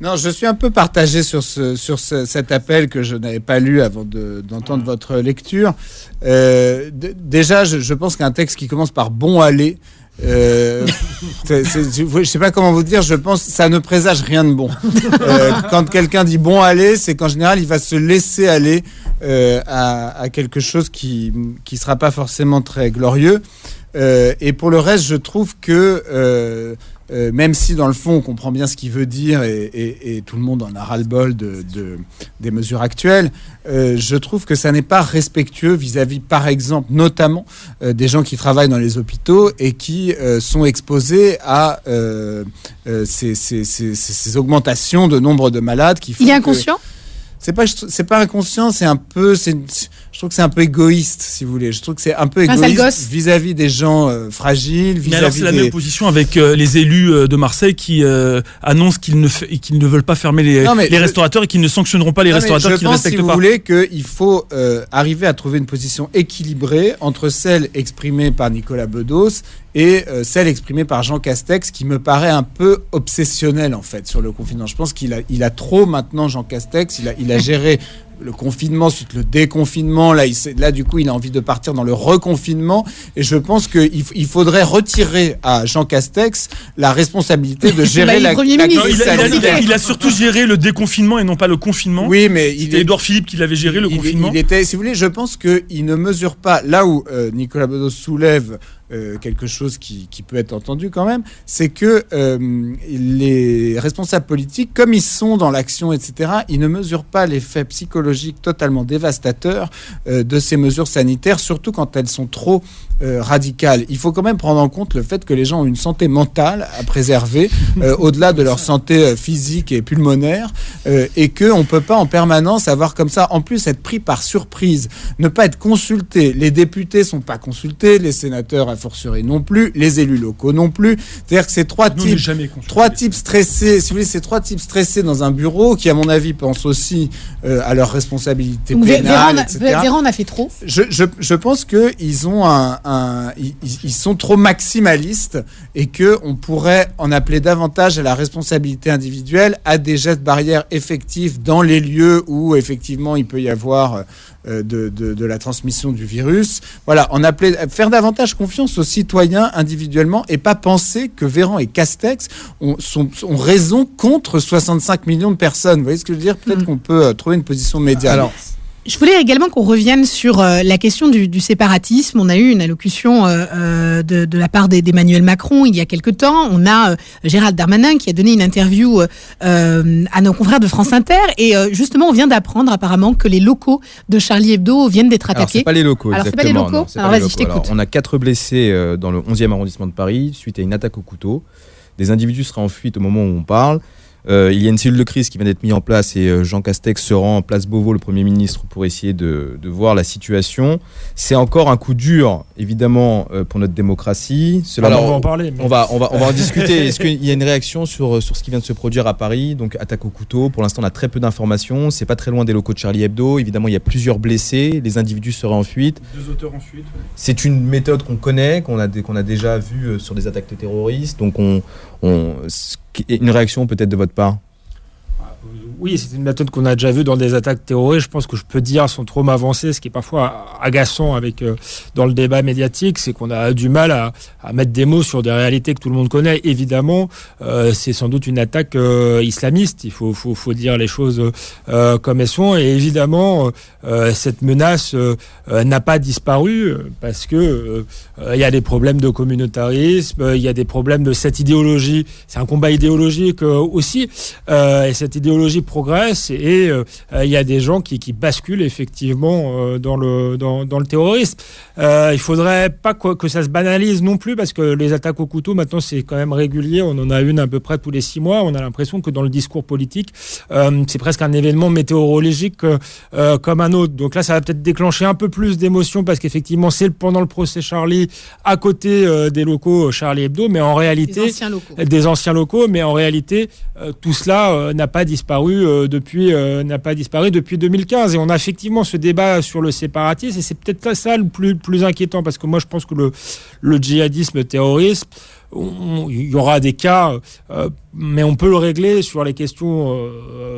Non, je suis un peu partagé sur cet appel que je n'avais pas lu avant d'entendre votre lecture. Déjà, je pense qu'un texte qui commence par « bon aller », je sais pas comment vous dire, je pense ça ne présage rien de bon. Quand quelqu'un dit bon aller, c'est qu'en général il va se laisser aller à quelque chose qui sera pas forcément très glorieux. Et pour le reste, je trouve que même si dans le fond on comprend bien ce qu'il veut dire et tout le monde en a ras-le-bol des mesures actuelles, je trouve que ça n'est pas respectueux vis-à-vis, par exemple, notamment des gens qui travaillent dans les hôpitaux et qui sont exposés à ces augmentations de nombre de malades qui font. Il est inconscient ? C'est pas inconscient, je trouve que c'est un peu égoïste, si vous voulez. Je trouve que c'est un peu égoïste vis-à-vis des gens fragiles, vis-à-vis. Mais alors c'est la même position avec les élus de Marseille qui annoncent qu'ils ne veulent pas fermer les restaurateurs et qu'ils ne sanctionneront pas les restaurateurs qui ne respectent pas. Je pense, si vous voulez, qu'il faut arriver à trouver une position équilibrée entre celle exprimée par Nicolas Bedos et celle exprimée par Jean Castex, qui me paraît un peu obsessionnelle en fait sur le confinement. Je pense qu'il a trop maintenant, Jean Castex, il a géré le confinement, ensuite le déconfinement, là du coup il a envie de partir dans le reconfinement, et je pense qu'il faudrait retirer à Jean Castex la responsabilité de gérer la crise sanitaire. Il a surtout géré le déconfinement et non pas le confinement. Oui, mais c'était Édouard Philippe qui l'avait géré le confinement. Si vous voulez, je pense qu'il ne mesure pas, là où Nicolas Bedos soulève quelque chose qui peut être entendu quand même, c'est que les responsables politiques, comme ils sont dans l'action, etc., ils ne mesurent pas l'effet psychologique totalement dévastateur de ces mesures sanitaires, surtout quand elles sont trop radicales. Il faut quand même prendre en compte le fait que les gens ont une santé mentale à préserver, au-delà de leur santé physique et pulmonaire, et qu'on ne peut pas en permanence avoir comme ça, en plus être pris par surprise, ne pas être consulté. Les députés ne sont pas consultés, les sénateurs a fortiori non plus, les élus locaux non plus. C'est-à-dire que ces trois types stressés, si vous voulez, ces trois types stressés dans un bureau, qui à mon avis pensent aussi à leurs responsabilités pénales, etc. Véran a fait trop. Je pense qu'ils ont ils sont trop maximalistes et qu'on pourrait en appeler davantage à la responsabilité individuelle, à des gestes barrières effectifs dans les lieux où effectivement il peut y avoir de la transmission du virus. Voilà, faire davantage confiance aux citoyens individuellement et pas penser que Véran et Castex ont raison contre 65 millions de personnes. Vous voyez ce que je veux dire ? Peut-être qu'on peut trouver une position médiane. Alors, je voulais également qu'on revienne sur la question du séparatisme. On a eu une allocution de la part d'Emmanuel Macron il y a quelque temps. On a Gérald Darmanin qui a donné une interview à nos confrères de France Inter. Et justement, on vient d'apprendre apparemment que les locaux de Charlie Hebdo viennent d'être attaqués. Alors, c'est pas les locaux, Alors, exactement. c'est pas les locaux. Alors, vas-y, je t'écoute. On a 4 blessés dans le 11e arrondissement de Paris suite à une attaque au couteau. Des individus seraient en fuite au moment où on parle. Il y a une cellule de crise qui vient d'être mise en place et Jean Castex se rend en place Beauvau, le Premier ministre, pour essayer de voir la situation. C'est encore un coup dur, évidemment, pour notre démocratie. Alors, on va en parler. Mais... On va en discuter. Est-ce qu'il y a une réaction sur ce qui vient de se produire à Paris ? Donc, attaque au couteau. Pour l'instant, on a très peu d'informations. C'est pas très loin des locaux de Charlie Hebdo. Évidemment, il y a plusieurs blessés. Les individus seraient en fuite. 2 auteurs en fuite. Ouais. C'est une méthode qu'on connaît, qu'on a déjà vue sur des attaques terroristes. Donc, une réaction peut-être de votre part ? Oui, c'est une méthode qu'on a déjà vue dans des attaques terroristes. Je pense que je peux dire sans trop m'avancer, ce qui est parfois agaçant dans le débat médiatique, c'est qu'on a du mal à mettre des mots sur des réalités que tout le monde connaît. Évidemment, c'est sans doute une attaque islamiste. Il faut dire les choses comme elles sont. Et évidemment, cette menace n'a pas disparu parce que il y a des problèmes de communautarisme, il y a des problèmes de cette idéologie. C'est un combat idéologique aussi. Et cette idéologie progresse et il y a des gens qui basculent effectivement dans le terrorisme. Il faudrait pas que ça se banalise non plus parce que les attaques au couteau maintenant c'est quand même régulier. On en a une à peu près tous les 6 mois. On a l'impression que dans le discours politique c'est presque un événement météorologique comme un autre. Donc là ça va peut-être déclencher un peu plus d'émotions parce qu'effectivement c'est pendant le procès Charlie à côté des locaux Charlie Hebdo, mais en réalité des anciens locaux, mais en réalité tout cela n'a pas disparu depuis 2015 et on a effectivement ce débat sur le séparatisme et c'est peut-être ça le plus inquiétant parce que moi je pense que le djihadisme terroriste il y aura des cas, mais on peut le régler sur les questions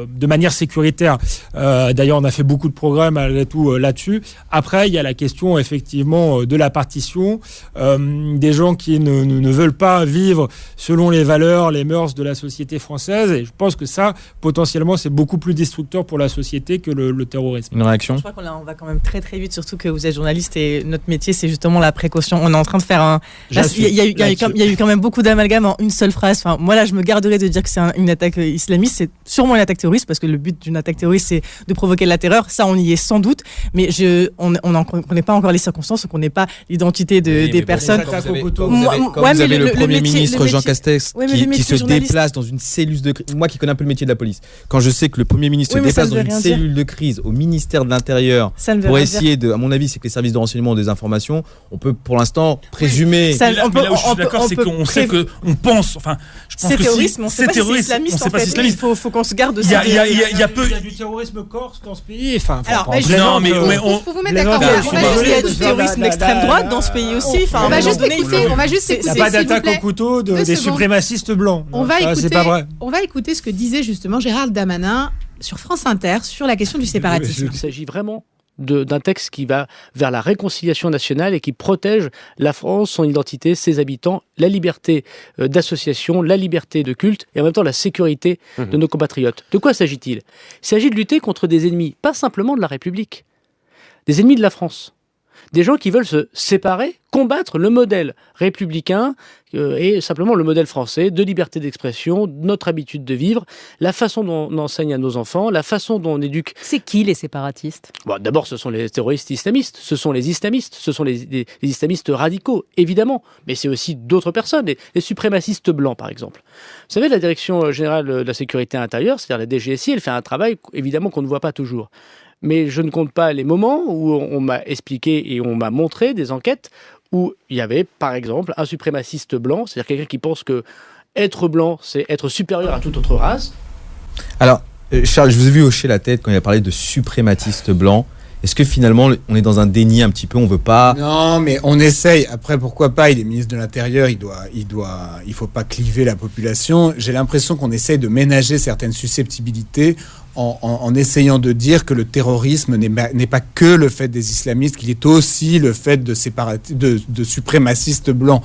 de manière sécuritaire. D'ailleurs, on a fait beaucoup de progrès malgré tout là-dessus. Après, il y a la question effectivement de la partition, des gens qui ne veulent pas vivre selon les valeurs, les mœurs de la société française. Et je pense que ça, potentiellement, c'est beaucoup plus destructeur pour la société que le terrorisme. Une réaction ? Je crois qu'on va quand même très très vite, surtout que vous êtes journaliste et notre métier, c'est justement la précaution. On est en train de faire un... Il y a eu quand même beaucoup d'amalgames en une seule phrase. Enfin, moi là, je me garderai de dire que c'est une attaque islamiste. C'est sûrement une attaque terroriste parce que le but d'une attaque terroriste, c'est de provoquer la terreur. Ça, on y est sans doute. Mais on n'en connaît pas encore les circonstances, on ne connaît pas l'identité des personnes. Quand vous avez le Premier ministre Jean Castex qui se déplace dans une cellule de crise. Moi qui connais un peu le métier de la police, quand je sais que le Premier ministre se déplace dans une cellule de crise au ministère de l'Intérieur pour essayer de, à mon avis, c'est que les services de renseignement ont des informations, on peut pour l'instant présumer. Mais là où je suis d'accord, c'est qu'on sait qu'on pense, enfin, je pense c'est que terrorisme, on sait pas si c'est islamiste. On sait pas si c'est islamiste. Il faut qu'on se garde de ça. Il y a du terrorisme corse dans ce pays. Enfin, non, mais on vous mettre d'accord. Il y a du terrorisme d'extrême droite dans ce pays aussi. Enfin, on va juste écouter. Il n'y a pas d'attaque au couteau des suprémacistes blancs. On va écouter ce que disait justement Gérald Darmanin sur France Inter sur la question du séparatisme. Il s'agit vraiment d'un texte qui va vers la réconciliation nationale et qui protège la France, son identité, ses habitants, la liberté d'association, la liberté de culte et en même temps la sécurité de nos compatriotes. De quoi s'agit-il ? Il s'agit de lutter contre des ennemis, pas simplement de la République, des ennemis de la France. Des gens qui veulent se séparer, combattre le modèle républicain et simplement le modèle français de liberté d'expression, notre habitude de vivre, la façon dont on enseigne à nos enfants, la façon dont on éduque. C'est qui les séparatistes ? Bon, d'abord, ce sont les terroristes islamistes, ce sont les islamistes, ce sont les islamistes radicaux, évidemment, mais c'est aussi d'autres personnes, les suprémacistes blancs, par exemple. Vous savez, la Direction générale de la sécurité intérieure, c'est-à-dire la DGSI, elle fait un travail, évidemment, qu'on ne voit pas toujours. Mais je ne compte pas les moments où on m'a expliqué et on m'a montré des enquêtes où il y avait, par exemple, un suprémaciste blanc, c'est-à-dire quelqu'un qui pense que être blanc, c'est être supérieur à toute autre race. Alors, Charles, je vous ai vu hocher la tête quand il a parlé de suprématiste blanc. Est-ce que finalement, on est dans un déni un petit peu, on veut pas... Non, mais on essaye. Après, pourquoi pas ? Il est ministre de l'Intérieur, il faut pas cliver la population. J'ai l'impression qu'on essaye de ménager certaines susceptibilités en essayant de dire que le terrorisme n'est pas que le fait des islamistes, qu'il est aussi le fait de suprémacistes blancs.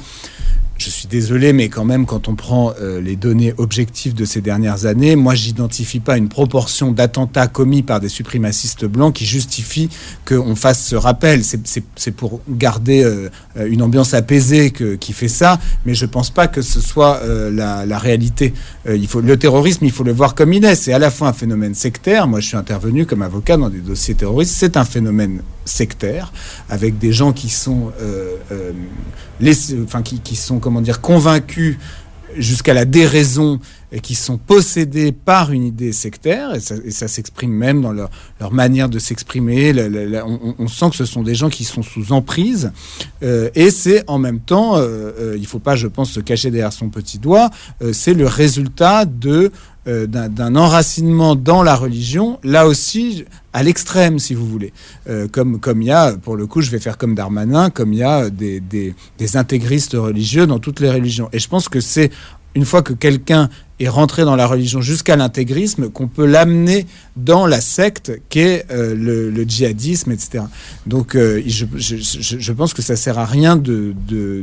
Je suis désolé, mais quand même, quand on prend les données objectives de ces dernières années, moi, j'identifie pas une proportion d'attentats commis par des suprémacistes blancs qui justifie qu'on fasse ce rappel. C'est pour garder une ambiance apaisée qui fait ça, mais je pense pas que ce soit la réalité. Le terrorisme, il faut le voir comme il est. C'est à la fois un phénomène sectaire. Moi, je suis intervenu comme avocat dans des dossiers terroristes. C'est un phénomène sectaire, avec des gens qui sont qui sont convaincus jusqu'à la déraison et qui sont possédés par une idée sectaire, et ça s'exprime même dans leur manière de s'exprimer. On sent que ce sont des gens qui sont sous emprise, et c'est en même temps, il ne faut pas, je pense, se cacher derrière son petit doigt, c'est le résultat d'un enracinement dans la religion, là aussi à l'extrême, si vous voulez. Comme il y a, pour le coup, je vais faire comme Darmanin, comme il y a des intégristes religieux dans toutes les religions. Et je pense que c'est une fois que quelqu'un est rentré dans la religion jusqu'à l'intégrisme, qu'on peut l'amener dans la secte qu'est le djihadisme, etc. Donc, je pense que ça sert à rien de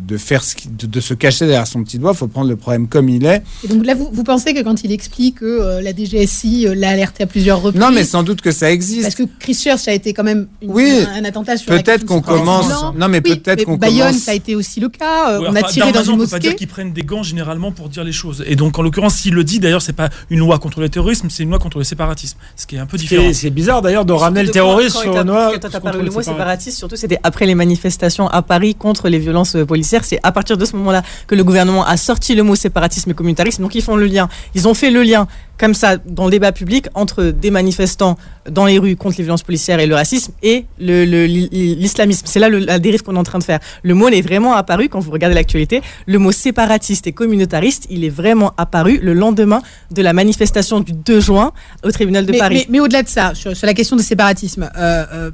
se cacher derrière son petit doigt. Il faut prendre le problème comme il est. Et donc là, vous pensez que quand il explique que la DGSI l'a alerté à plusieurs reprises... Non, mais sans doute que ça existe. Parce que Christchurch a été quand même un attentat sur peut-être qu'on commence... Non, mais peut-être qu'on Bayonne, ça a été aussi le cas. On a tiré dans une mosquée. On ne peut pas dire qu'ils prennent des gants généralement pour dire les choses. Et donc, en l'occurrence, s'il le dit, d'ailleurs, c'est pas une loi contre le terrorisme, c'est une loi contre le séparatisme. Ce qui est un peu différent. C'est bizarre d'ailleurs de ramener le terrorisme sur une loi. Quand tu as parlé le mot séparatiste, surtout c'était après les manifestations à Paris contre les violences policières. C'est à partir de ce moment-là que le gouvernement a sorti le mot séparatisme et communautarisme. Donc ils font le lien. Ils ont fait le lien comme ça dans le débat public entre des manifestants dans les rues contre les violences policières et le racisme et l'islamisme. C'est là la dérive qu'on est en train de faire. Le mot est vraiment apparu, quand vous regardez l'actualité, le mot séparatiste et communautariste, il est vraiment apparu le lendemain de la manifestation du 2 juin au tribunal de Paris. Mais au-delà de ça, sur la question du séparatisme,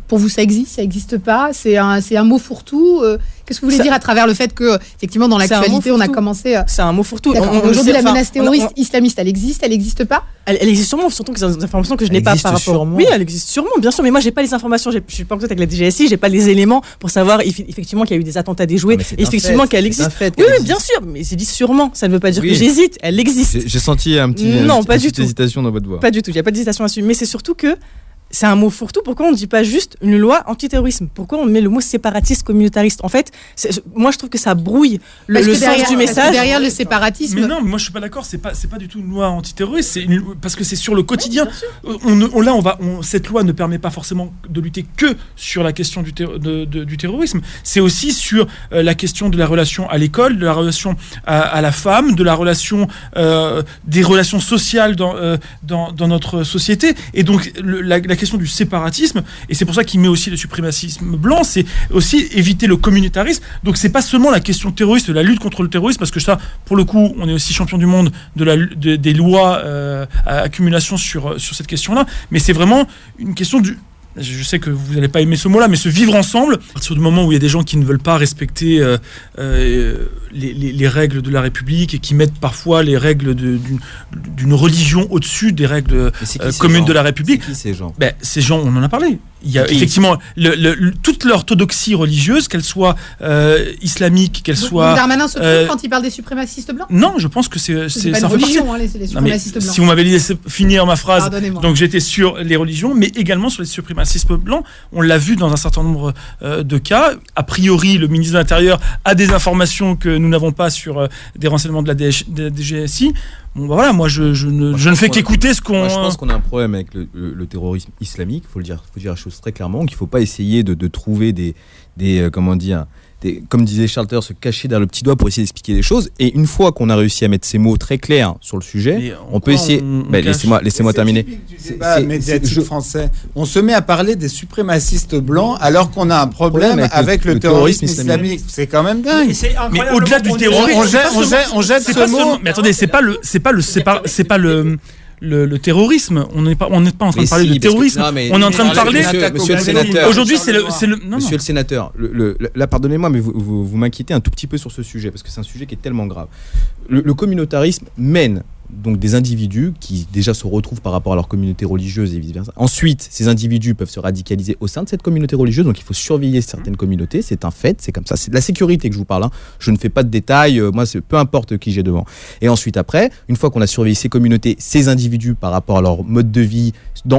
pour vous ça existe pas, c'est un mot fourre-tout. Qu'est-ce que vous voulez dire à travers le fait que, effectivement, dans l'actualité, on a commencé... C'est un mot fourre-tout. Aujourd'hui, la menace terroriste islamiste, elle existe pas ? Elle existe sûrement, surtout que c'est des informations que je n'ai pas par rapport... Sûrement. Oui, elle existe sûrement, bien sûr, mais moi, j'ai pas les informations. Je suis pas en contact avec la DGSI, j'ai pas les éléments pour savoir effectivement qu'il y a eu des attentats déjoués, et effectivement qu'elle existe. Oui, bien sûr, mais j'ai dit sûrement. Ça ne veut pas dire que j'hésite. Elle existe. J'ai senti une petite hésitation dans votre voix. Pas du tout. Il n'y a pas d'hésitation là-dessus. Mais c'est surtout que c'est un mot fourre-tout. Pourquoi on ne dit pas juste une loi antiterrorisme ? Pourquoi on met le mot séparatiste, communautariste ? En fait, moi je trouve que ça brouille le sens du message. Derrière le séparatisme. Mais non, moi je suis pas d'accord. C'est pas du tout une loi antiterroriste. Parce que c'est sur le quotidien. Cette loi ne permet pas forcément de lutter que sur la question du terrorisme. C'est aussi sur la question de la relation à l'école, de la relation à la femme, de la relation des relations sociales dans notre société. Et donc la question du séparatisme, et c'est pour ça qu'il met aussi le suprémacisme blanc, c'est aussi éviter le communautarisme. Donc c'est pas seulement la question terroriste, la lutte contre le terrorisme, parce que ça, pour le coup, on est aussi champion du monde des lois à accumulation sur cette question-là, mais c'est vraiment une question je sais que vous n'allez pas aimer ce mot-là, mais se vivre ensemble, à partir du moment où il y a des gens qui ne veulent pas respecter les règles de la République et qui mettent parfois les règles d'une religion au-dessus des règles communes de la République. C'est qui ces gens ? Ces gens, on en a parlé. Il y a effectivement toute l'orthodoxie religieuse, qu'elle soit islamique, qu'elle soit... Darmanin se trompe quand il parle des suprémacistes blancs ? Non, je pense que c'est pas une religion, les suprémacistes blancs. Si vous m'avez laissé finir ma phrase, donc j'étais sur les religions, mais également sur les suprémacistes blancs. On l'a vu dans un certain nombre de cas. A priori, le ministre de l'Intérieur a des informations que nous n'avons pas sur des renseignements de la DGSI. Bon, bah voilà, moi je ne fais qu'écouter ce qu'on... Je pense qu'on a un problème avec le terrorisme islamique, il faut dire la chose très clairement, qu'il ne faut pas essayer de trouver comme disait Charles Taylor, se cacher derrière le petit doigt pour essayer d'expliquer les choses. Et une fois qu'on a réussi à mettre ces mots très clairs sur le sujet, on peut essayer... Laissez-moi terminer. C'est pas médiatique français. On se met à parler des suprémacistes blancs alors qu'on a un problème avec le terrorisme islamique. C'est quand même dingue. Mais au-delà du terrorisme... On jette ce mot... Mais attendez, c'est pas le terrorisme. On n'est pas en train de parler de terrorisme. On est en train de parler... Monsieur le sénateur. Aujourd'hui, c'est le... Monsieur le sénateur, là, pardonnez-moi, mais vous m'inquiétez un tout petit peu sur ce sujet, parce que c'est un sujet qui est tellement grave. Le communautarisme mène donc des individus qui déjà se retrouvent par rapport à leur communauté religieuse et vice-versa. Ensuite, ces individus peuvent se radicaliser au sein de cette communauté religieuse, donc il faut surveiller certaines communautés, c'est un fait, c'est comme ça, c'est de la sécurité que je vous parle, hein. Je ne fais pas de détails, moi c'est peu importe qui j'ai devant. Et ensuite après, une fois qu'on a surveillé ces communautés, ces individus par rapport à leur mode de vie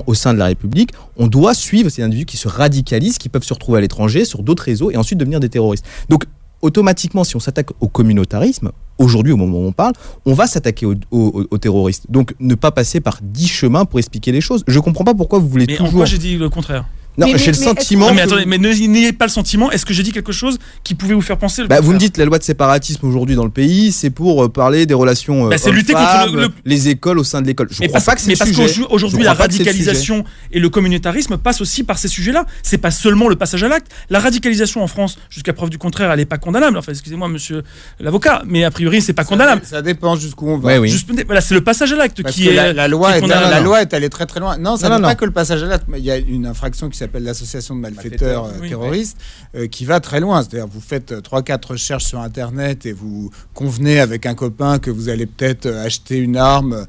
au sein de la République, on doit suivre ces individus qui se radicalisent, qui peuvent se retrouver à l'étranger, sur d'autres réseaux et ensuite devenir des terroristes. Donc automatiquement, si on s'attaque au communautarisme, aujourd'hui, au moment où on parle, on va s'attaquer aux terroristes. Donc, ne pas passer par 10 chemins pour expliquer les choses. Je ne comprends pas pourquoi vous voulez toujours... Mais en quoi j'ai dit le contraire ? Non, j'ai le sentiment... Mais attendez, mais n'ayez pas le sentiment. Est-ce que j'ai dit quelque chose qui pouvait vous faire penser le contraire ? Vous me dites la loi de séparatisme aujourd'hui dans le pays, c'est pour parler des relations c'est lutter contre les écoles au sein de l'école. Je ne crois pas que c'est le sujet. Mais parce qu'aujourd'hui, la radicalisation et le communautarisme passent aussi par ces sujets-là. C'est pas seulement le passage à l'acte. La radicalisation en France, jusqu'à preuve du contraire, elle n'est pas condamnable. Enfin, excusez-moi, monsieur l'avocat, mais a priori, c'est pas condamnable. Ça dépend jusqu'où on va. Oui. Voilà, c'est le passage à l'acte qui est... La loi est allée très très loin. Non, ça n'est pas que le passage à l'acte. Il y a une infraction qui s'appelle l'association de malfaiteurs terroristes qui va très loin. C'est-à-dire vous faites 3-4 recherches sur Internet et vous convenez avec un copain que vous allez peut-être acheter une arme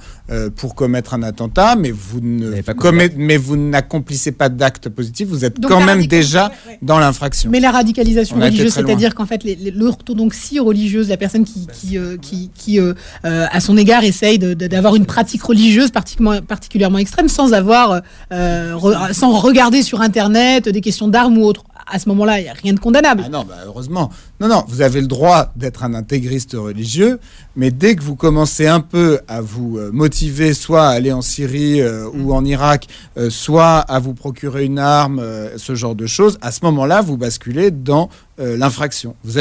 pour commettre un attentat, mais vous n'accomplissez pas d'acte positif. Vous êtes donc quand même déjà dans l'infraction. Mais la radicalisation religieuse, c'est-à-dire qu'en fait l'orthodoxie religieuse, la personne qui à son égard essaye d'avoir une pratique religieuse particulièrement extrême sans regarder sur Internet des questions d'armes ou autres. À ce moment-là, il n'y a rien de condamnable. Ah non, heureusement. Non, vous avez le droit d'être un intégriste religieux, mais dès que vous commencez un peu à vous motiver, soit à aller en Syrie ou en Irak, soit à vous procurer une arme, ce genre de choses, à ce moment-là, vous basculez dans l'infraction. Vous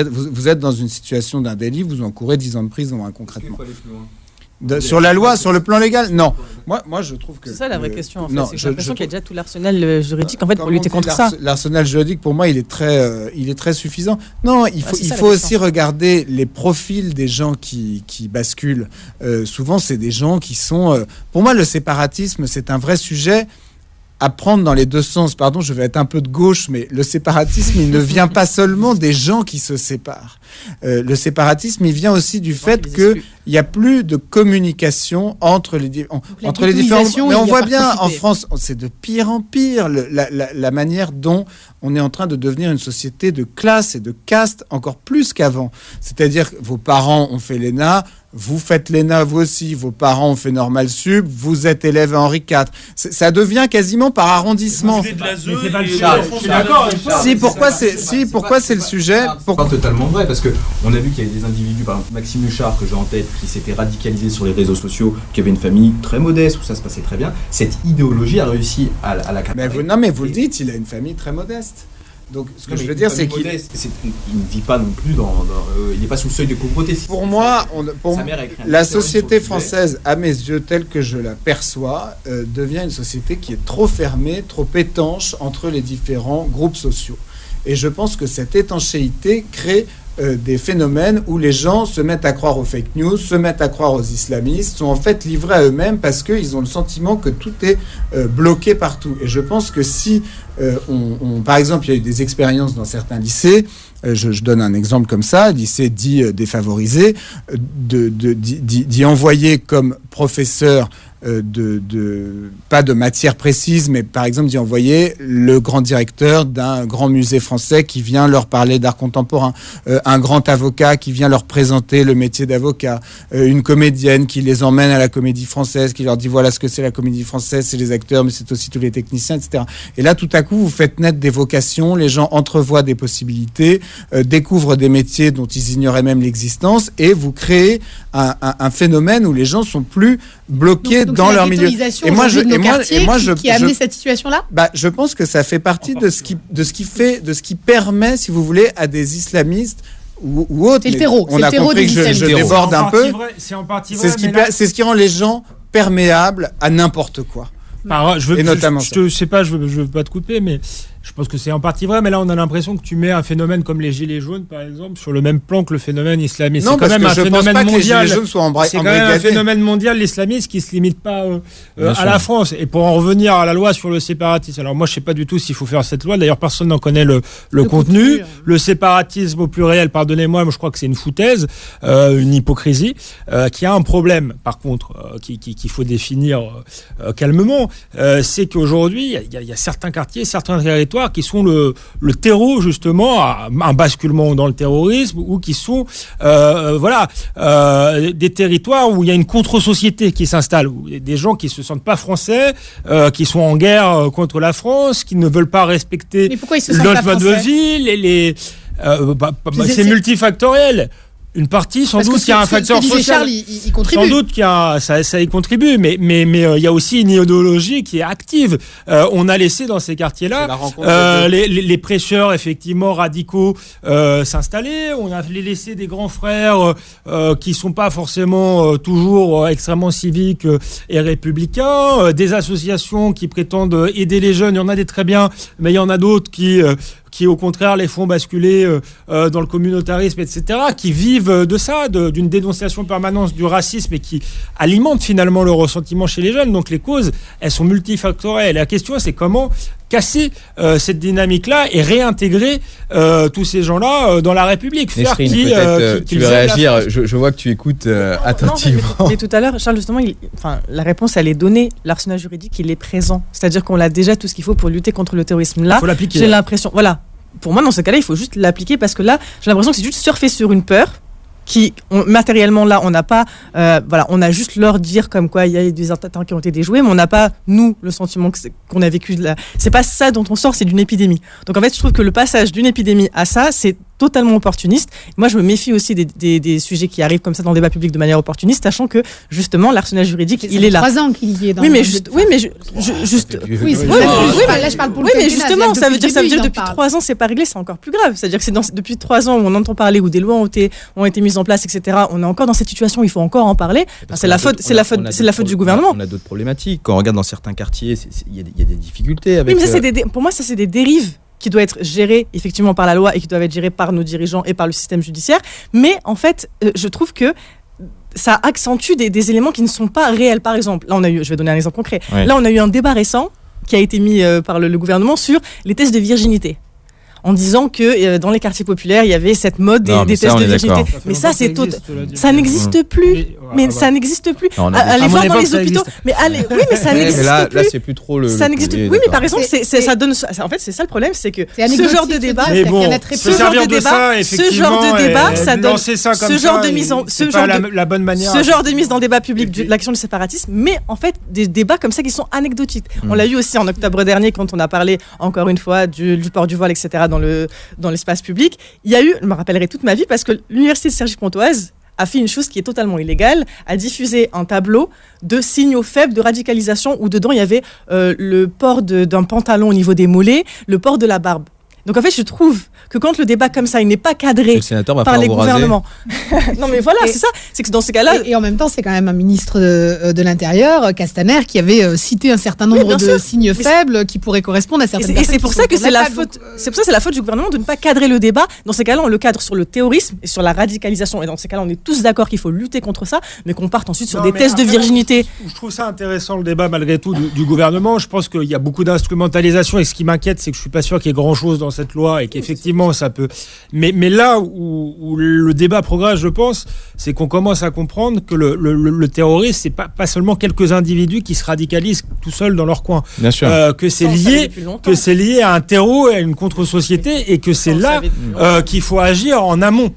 êtes dans une situation d'un délit, vous encourez 10 ans de prison, concrètement. Sur la loi, sur le plan légal, non. Moi, je trouve que... C'est ça la vraie question, en fait. J'ai l'impression qu'il y a déjà tout l'arsenal juridique, en fait, pour lutter contre ça. L'arsenal juridique, pour moi, il est très suffisant. Non, il faut aussi regarder les profils des gens qui basculent. Souvent, c'est des gens qui sont... pour moi, le séparatisme, c'est un vrai sujet à prendre dans les deux sens. Pardon, je vais être un peu de gauche, mais le séparatisme, il ne vient pas seulement des gens qui se séparent. Le séparatisme, il vient aussi du fait qu'il n'y a plus de communication entre les différents... Mais on voit bien, en France, c'est de pire en pire, la manière dont on est en train de devenir une société de classe et de caste encore plus qu'avant. C'est-à-dire que vos parents ont fait l'ENA, vous faites l'ENA vous aussi, vos parents ont fait Normal Sup, vous êtes élève à Henri IV. Ça devient quasiment par arrondissement. C'est pourquoi c'est le sujet. C'est pas totalement vrai, parce qu'on a vu qu'il y avait des individus, par exemple Maxime Huchard, que j'ai en tête, qui s'était radicalisé sur les réseaux sociaux, qui avait une famille très modeste, où ça se passait très bien. Cette idéologie a réussi à la capter. Mais vous le dites, il a une famille très modeste. Donc, ce que je veux dire, c'est qu'il ne vit pas non plus il n'est pas sous le seuil de pauvreté. Pour moi, la société française, à mes yeux, telle que je la perçois, devient une société qui est trop fermée, trop étanche entre les différents groupes sociaux. Et je pense que cette étanchéité crée des phénomènes où les gens se mettent à croire aux fake news, se mettent à croire aux islamistes, sont en fait livrés à eux-mêmes parce qu'ils ont le sentiment que tout est bloqué partout. Et je pense que si par exemple, il y a eu des expériences dans certains lycées. Je donne un exemple comme ça, lycée dit défavorisé, d'y envoyer comme professeur pas de matière précise, mais par exemple d'y envoyer le grand directeur d'un grand musée français qui vient leur parler d'art contemporain, un grand avocat qui vient leur présenter le métier d'avocat, une comédienne qui les emmène à la Comédie Française, qui leur dit voilà ce que c'est la Comédie Française, c'est les acteurs, mais c'est aussi tous les techniciens, etc. Et là, tout à coup, vous faites naître des vocations, les gens entrevoient des possibilités, découvrent des métiers dont ils ignoraient même l'existence, et vous créez un phénomène où les gens sont plus bloqués dans leur milieu. Et moi, qui a amené cette situation-là. Je pense que ça fait partie de ce qui permet, si vous voulez, à des islamistes ou autres. C'est le terreau. On a compris que je déborde un peu. C'est en partie vrai. C'est ce qui rend les gens perméables à n'importe quoi. Je veux pas te couper, mais je pense que c'est en partie vrai, mais là on a l'impression que tu mets un phénomène comme les gilets jaunes, par exemple, sur le même plan que le phénomène islamiste. Non, c'est quand même un phénomène mondial. C'est quand même un phénomène mondial, l'islamisme, qui se limite pas à la France. Et pour en revenir à la loi sur le séparatisme, alors moi je sais pas du tout s'il faut faire cette loi. D'ailleurs, personne n'en connaît le contenu. Le séparatisme au pluriel, pardonnez-moi, je crois que c'est une foutaise, une hypocrisie, qui a un problème. Par contre, qu'il faut définir calmement, c'est qu'aujourd'hui il y a certains quartiers, certains territoires qui sont le terreau justement à un basculement dans le terrorisme, ou qui sont des territoires où il y a une contre-société qui s'installe, où des gens qui se sentent pas français, qui sont en guerre contre la France, qui ne veulent pas respecter le logement de ville, c'est multifactoriel. Une partie, sans doute, qu'il y a un facteur social. Charles, il contribue. Sans doute qu'il y a, ça y contribue, mais il y a aussi une idéologie qui est active. On a laissé dans ces quartiers-là les prêcheurs effectivement radicaux s'installer. On a laissé des grands frères qui sont pas forcément toujours extrêmement civiques et républicains. Des associations qui prétendent aider les jeunes. Il y en a des très bien, mais il y en a d'autres qui au contraire les font basculer dans le communautarisme, etc., qui vivent de ça, d'une dénonciation permanente du racisme, et qui alimentent finalement le ressentiment chez les jeunes. Donc les causes, elles sont multifactorielles. La question, c'est comment casser cette dynamique-là et réintégrer tous ces gens-là dans la République. Nesrine, tu veux réagir, je vois que tu écoutes attentivement. Mais tout à l'heure, Charles, justement, la réponse, elle est donnée. L'arsenal juridique, il est présent. C'est-à-dire qu'on a déjà tout ce qu'il faut pour lutter contre le terrorisme. Là, j'ai l'impression... Voilà. Pour moi, dans ce cas-là, il faut juste l'appliquer, parce que là, j'ai l'impression que c'est juste surfer sur une peur matériellement, là, on n'a pas, on a juste leur dire comme quoi il y a des attentats qui ont été déjoués, mais on n'a pas, nous, le sentiment qu'on a vécu. C'est pas ça dont on sort, c'est d'une épidémie. Donc en fait, je trouve que le passage d'une épidémie à ça, c'est totalement opportuniste. Moi, je me méfie aussi des sujets qui arrivent comme ça dans le débat public de manière opportuniste, sachant que justement l'arsenal juridique, il est là. 3 ans qu'il y est dans. Oui, mais juste. Oui, mais là, je parle pour le. Oui, mais justement, ça veut dire depuis 3 ans, c'est pas réglé, c'est encore plus grave. C'est-à-dire que c'est depuis 3 ans où on entend parler, où des lois ont été mises en place, etc. On est encore dans cette situation où il faut encore en parler. C'est la faute du gouvernement. On a d'autres problématiques. Quand on regarde dans certains quartiers, il y a des difficultés avec. Oui, mais pour moi, ça c'est des dérives qui doivent être gérées effectivement par la loi et qui doivent être gérées par nos dirigeants et par le système judiciaire. Mais en fait, je trouve que ça accentue des éléments qui ne sont pas réels. Par exemple, là je vais donner un exemple concret. Ouais. Là, on a eu un débat récent qui a été mis par le gouvernement sur les tests de virginité, en disant que dans les quartiers populaires, il y avait cette mode des tests de virginité. Mais ça, ça n'existe plus. Mais ça n'existe plus. Allez voir dans les hôpitaux. Mais oui, mais ça n'existe plus. Là, c'est plus trop le. Ça n'existe plus. Oui, mais par exemple, ça donne. En fait, c'est ça le problème, c'est que ce genre de débat, ça donne ce genre de mise en, la bonne manière. Ce genre de mise dans le débat public de l'action du séparatisme, mais en fait, des débats comme ça qui sont anecdotiques. On l'a eu aussi en octobre dernier quand on a parlé encore une fois du port du voile, etc. dans l'espace public. Il y a eu, je me rappellerai toute ma vie, parce que l'université de Cergy-Pontoise a fait une chose qui est totalement illégale, a diffusé un tableau de signaux faibles de radicalisation où dedans il y avait le port d'un pantalon au niveau des mollets, le port de la barbe. Donc en fait, je trouve que quand le débat comme ça, il n'est pas cadré le sénateur va par les falloir vous raser. gouvernements. Non mais voilà, c'est ça. C'est que dans ces cas-là... Et en même temps, c'est quand même un ministre de l'Intérieur, Castaner, qui avait cité un certain nombre de signes faibles qui pourraient correspondre à certaines personnes. Et c'est pour ça que c'est la faute. C'est pour ça que c'est la faute du gouvernement de ne pas cadrer le débat. Dans ces cas-là, on le cadre sur le terrorisme et sur la radicalisation. Et dans ces cas-là, on est tous d'accord qu'il faut lutter contre ça, mais qu'on parte ensuite sur des tests de virginité. Je trouve ça intéressant le débat malgré tout du gouvernement. Je pense qu'il y a beaucoup d'instrumentalisation et ce qui m'inquiète, c'est que je suis pas sûr qu'il y ait grand-chose dans cette loi et qu'effectivement ça peut. Mais là où le débat progresse, je pense, c'est qu'on commence à comprendre que le terrorisme, c'est pas seulement quelques individus qui se radicalisent tout seuls dans leur coin. Bien sûr. Que c'est lié à un terreau et à une contre-société et que c'est là qu'il faut agir en amont.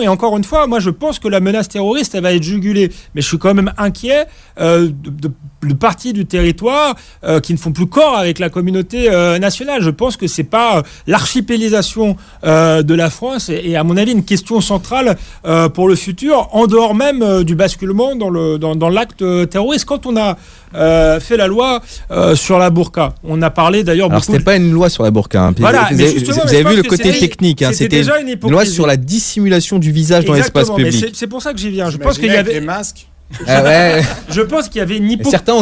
Et encore une fois, moi je pense que la menace terroriste elle va être jugulée, mais je suis quand même inquiet de parties du territoire qui ne font plus corps avec la communauté nationale. Je pense que c'est pas l'archipélisation de la France et à mon avis une question centrale pour le futur, en dehors même du basculement dans l'acte terroriste. Quand on a fait la loi sur la burqa, on a parlé d'ailleurs beaucoup. Alors c'était pas une loi sur la burqa. Hein. Voilà, vous avez vu le côté technique. Hein. C'était déjà une loi sur la dissimulation du visage dans l'espace public. C'est pour ça que j'y viens. Je pense qu'il y avait des masques. Je pense qu'il y avait une hypocrisie. Certains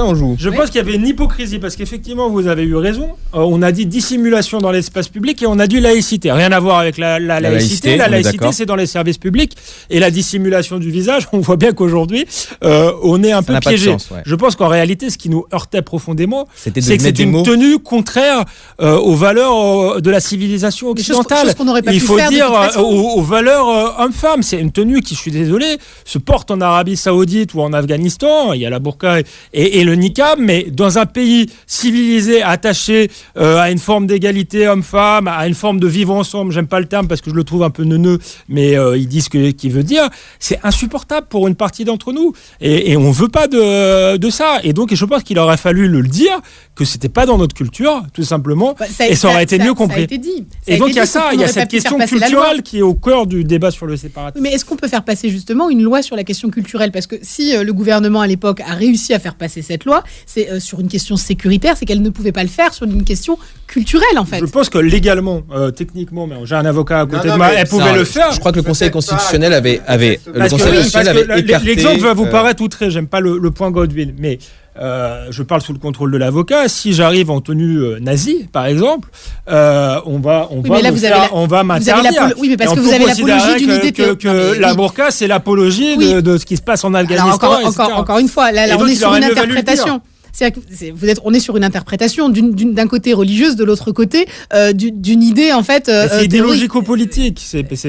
en jouent. Je pense qu'il y avait une hypocrisie parce qu'effectivement, vous avez eu raison. On a dit dissimulation dans l'espace public et on a dit laïcité. Rien à voir avec la laïcité. La laïcité, c'est dans les services publics. Et la dissimulation du visage, on voit bien qu'aujourd'hui, on est un peu piégé. Je pense qu'en réalité, ce qui nous heurtait profondément, c'est que c'est une tenue contraire aux valeurs de la civilisation occidentale. Il faut dire aux valeurs hommes-femmes. C'est une tenue qui, je suis désolé, se porte en Arabie Saoudite ou en Afghanistan. Il y a la burqa et le niqab, mais dans un pays civilisé, attaché à une forme d'égalité homme-femme, à une forme de vivre ensemble, j'aime pas le terme parce que je le trouve un peu neuneux, mais ils disent ce qu'il veut dire, c'est insupportable pour une partie d'entre nous. Et on veut pas de ça. Et donc, je pense qu'il aurait fallu le dire, que c'était pas dans notre culture, tout simplement, et ça aurait été mieux compris. Ça a été dit. Et donc, il y a ça, il y a cette question culturelle qui est au cœur du débat sur le séparatisme. Mais est-ce qu'on peut faire passer justement une loi sur la question culturelle ? Parce que si le gouvernement à l'époque a réussi à faire passer cette loi, c'est sur une question sécuritaire, c'est qu'elle ne pouvait pas le faire sur une question culturelle en fait. Je pense que légalement, techniquement, mais j'ai un avocat à côté de moi, elle pouvait le faire. Je crois que le Conseil constitutionnel avait écarté. L'exemple va vous paraître outré, j'aime pas le point Godwin, mais je parle sous le contrôle de l'avocat. Si j'arrive en tenue nazie, par exemple, on va m'interdire. Oui, mais parce que vous avez l'apologie d'une idée que la burqa, c'est l'apologie de ce qui se passe en Afghanistan. Alors, encore une fois, là on est sur une interprétation. On est sur une interprétation d'un côté religieuse, de l'autre côté d'une idée en fait. C'est idéologico-politique.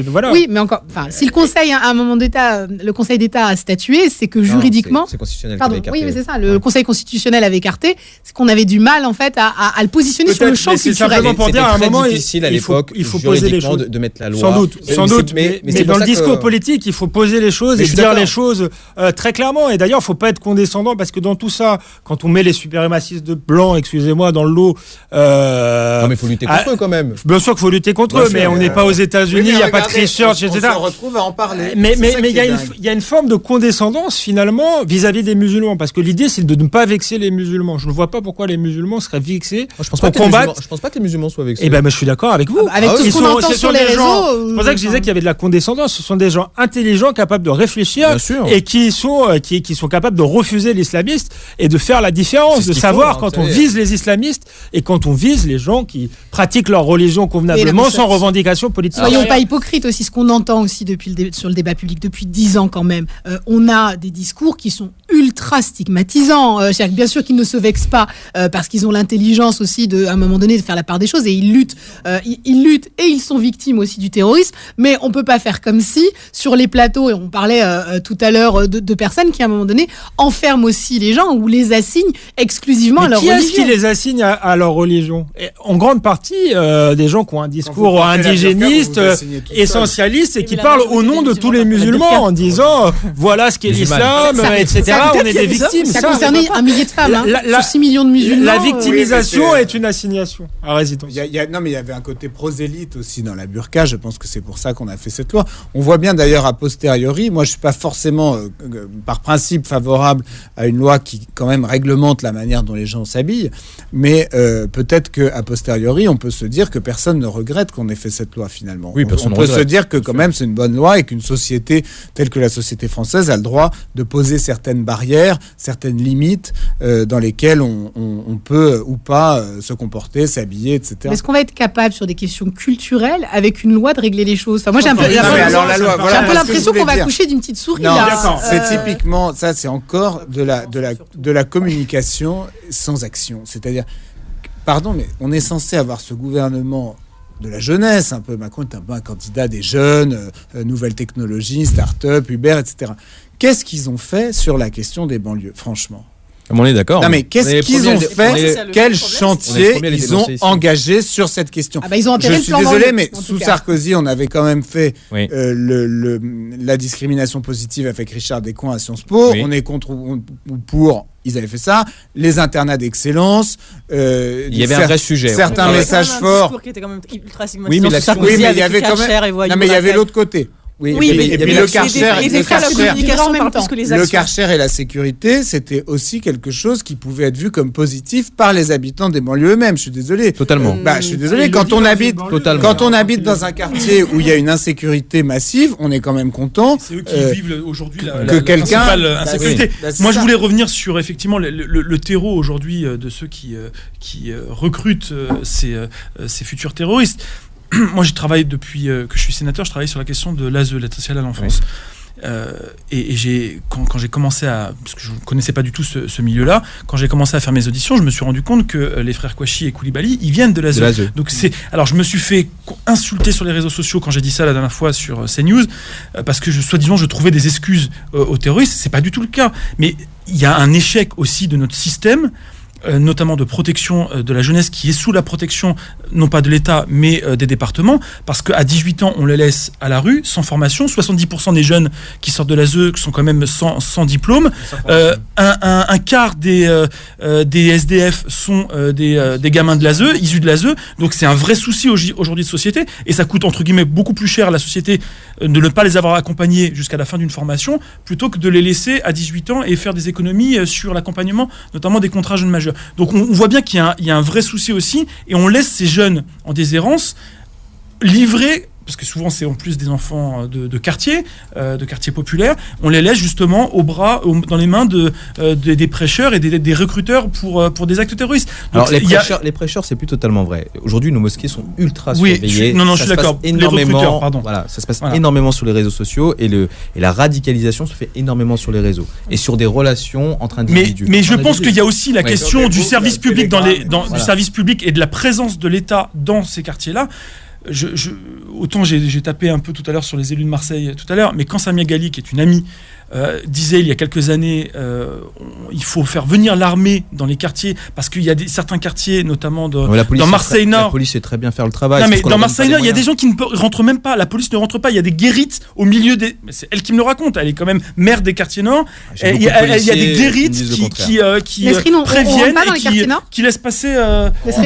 Voilà. Oui, mais encore. Enfin, si le Conseil, à un moment d'État, le Conseil d'État a statué, c'est que juridiquement. C'est constitutionnel. Pardon. Oui, mais c'est ça. Le Conseil constitutionnel avait écarté, c'est qu'on avait du mal en fait à le positionner sur le champ culturel. Simplement pour dire à un moment, difficile à l'époque, il faut poser les choses, de mettre la loi. Sans doute. Mais dans le discours politique, il faut poser les choses et dire les choses très clairement. Et d'ailleurs, il ne faut pas être condescendant parce que dans tout ça, quand on met les suprémacistes de blanc, excusez-moi, dans le lot. Non, mais il faut lutter contre eux quand même. Bien sûr qu'il faut lutter contre eux, mais on n'est pas aux États-Unis, il n'y a pas de Christchurch, etc. On se retrouve à en parler. Mais il y a une forme de condescendance finalement vis-à-vis des musulmans, parce que l'idée c'est de ne pas vexer les musulmans. Je ne vois pas pourquoi les musulmans seraient vexés. Je pense pas que les musulmans soient vexés. Eh ben, je suis d'accord avec vous. Avec tout ce qu'on entend sur les réseaux. C'est pour ça que je disais qu'il y avait de la condescendance. Ce sont des gens intelligents, capables de réfléchir, et qui sont capables de refuser l'islamiste et de faire la différence, de savoir quand on vise les islamistes et quand on vise les gens qui pratiquent leur religion convenablement sans revendication politique. Soyons pas hypocrites aussi, ce qu'on entend aussi sur le débat public depuis 10 ans quand même. On a des discours qui sont ultra stigmatisants. Bien sûr qu'ils ne se vexent pas parce qu'ils ont l'intelligence aussi à un moment donné de faire la part des choses et ils luttent et ils sont victimes aussi du terrorisme. Mais on peut pas faire comme si sur les plateaux, et on parlait tout à l'heure de personnes qui à un moment donné enferment aussi les gens ou les assignent exclusivement à leur religion. Qui est-ce qui les assigne à leur religion ? En grande partie, des gens qui ont un discours indigéniste, essentialiste, et qui parlent au nom de tous les musulmans en disant voilà ce qu'est l'islam, etc. On est des victimes. Ça concerne un millier de femmes, sur 6 millions de musulmans. La victimisation est une assignation à résidence. Non, mais il y avait un côté prosélyte aussi dans la burqa. Je pense que c'est pour ça qu'on a fait cette loi. On voit bien d'ailleurs a posteriori. Moi, je suis pas forcément, par principe, favorable à une loi qui quand même réglemente réglemente la manière dont les gens s'habillent, mais peut-être qu'à posteriori, on peut se dire que personne ne regrette qu'on ait fait cette loi finalement. Oui, on peut se dire que quand même c'est une bonne loi et qu'une société telle que la société française a le droit de poser certaines barrières, certaines limites dans lesquelles on peut ou pas se comporter, s'habiller, etc. Est-ce qu'on va être capable sur des questions culturelles avec une loi de régler les choses? Enfin, moi j'ai un peu l'impression qu'on va accoucher d'une petite souris. Non, là. c'est typiquement ça, c'est encore de la communication sans action. C'est-à-dire, pardon, mais on est censé avoir ce gouvernement de la jeunesse, un peu. Macron est un peu un candidat des jeunes, nouvelles technologies, start-up, Uber, etc. Qu'est-ce qu'ils ont fait sur la question des banlieues, franchement? On est d'accord. Non, mais qu'est-ce qu'ils ont fait? Quel chantier ils ont engagé sur cette question? Ils ont Je suis désolé, mais sous Sarkozy, on avait quand même fait la discrimination positive avec Richard Descoings à Sciences Po. On est contre ou pour. Ils avaient fait ça. Les internats d'excellence. Il y avait un vrai sujet. Certains messages forts. Un qui était quand même ultra oui, mais il y avait quand même. Non, mais il y avait l'autre côté. Oui, mais le Karcher, le Karcher et la sécurité, c'était aussi quelque chose qui pouvait être vu comme positif par les habitants des banlieues eux-mêmes. Je suis désolé. Totalement. Je suis désolé. Quand on habite dans un quartier où il y a une insécurité massive, on est quand même content. C'est eux qui vivent aujourd'hui que quelqu'un. Insécurité. Moi, je voulais revenir sur effectivement le terreau aujourd'hui de ceux qui recrutent ces futurs terroristes. Moi, je travaille depuis que je suis sénateur, je travaille sur la question de l'ASE, l'aide sociale à l'enfance. Et quand j'ai commencé parce que je ne connaissais pas du tout ce milieu-là, quand j'ai commencé à faire mes auditions, je me suis rendu compte que les frères Kouachi et Koulibaly, ils viennent de l'ASE. Donc alors je me suis fait insulter sur les réseaux sociaux quand j'ai dit ça la dernière fois sur CNews, parce que soi-disant je trouvais des excuses aux terroristes. C'est pas du tout le cas. Mais il y a un échec aussi de notre système, notamment de protection de la jeunesse qui est sous la protection, non pas de l'État, mais des départements, parce qu'à 18 ans, on les laisse à la rue, sans formation. 70% des jeunes qui sortent de l'ASE sont quand même sans diplôme. Un quart des SDF sont des gamins de l'ASE, issus de l'ASE. Donc c'est un vrai souci aujourd'hui de société, et ça coûte, entre guillemets, beaucoup plus cher à la société de ne pas les avoir accompagnés jusqu'à la fin d'une formation, plutôt que de les laisser à 18 ans et faire des économies sur l'accompagnement, notamment des contrats jeunes majeurs. Donc on voit bien qu'il y a un vrai souci aussi, et on laisse ces jeunes en déshérence livrés, parce que souvent c'est en plus des enfants de quartier populaires, on les laisse justement dans les mains des prêcheurs et des recruteurs pour des actes terroristes. Donc, alors les prêcheurs, c'est plus totalement vrai. Aujourd'hui, nos mosquées sont ultra surveillées. Je suis d'accord. Énormément, ça se passe énormément sur les réseaux sociaux, et la radicalisation se fait énormément sur les réseaux et sur des relations entre individus. Mais je pense qu'il y a aussi la question du service public du service public et de la présence de l'État dans ces quartiers-là. Autant j'ai tapé un peu tout à l'heure sur les élus de Marseille tout à l'heure, mais quand Samia Ghali, qui est une amie, disait il y a quelques années il faut faire venir l'armée dans les quartiers, parce qu'il y a certains quartiers, notamment dans Marseille Nord. La police sait très bien faire le travail. Non, mais dans Marseille Nord, il y a des gens qui ne rentrent même pas. La police ne rentre pas. Il y a des guérites au milieu des. Mais c'est elle qui me le raconte. Elle est quand même maire des quartiers Nord. Il y a des guérites qui préviennent et qui laissent passer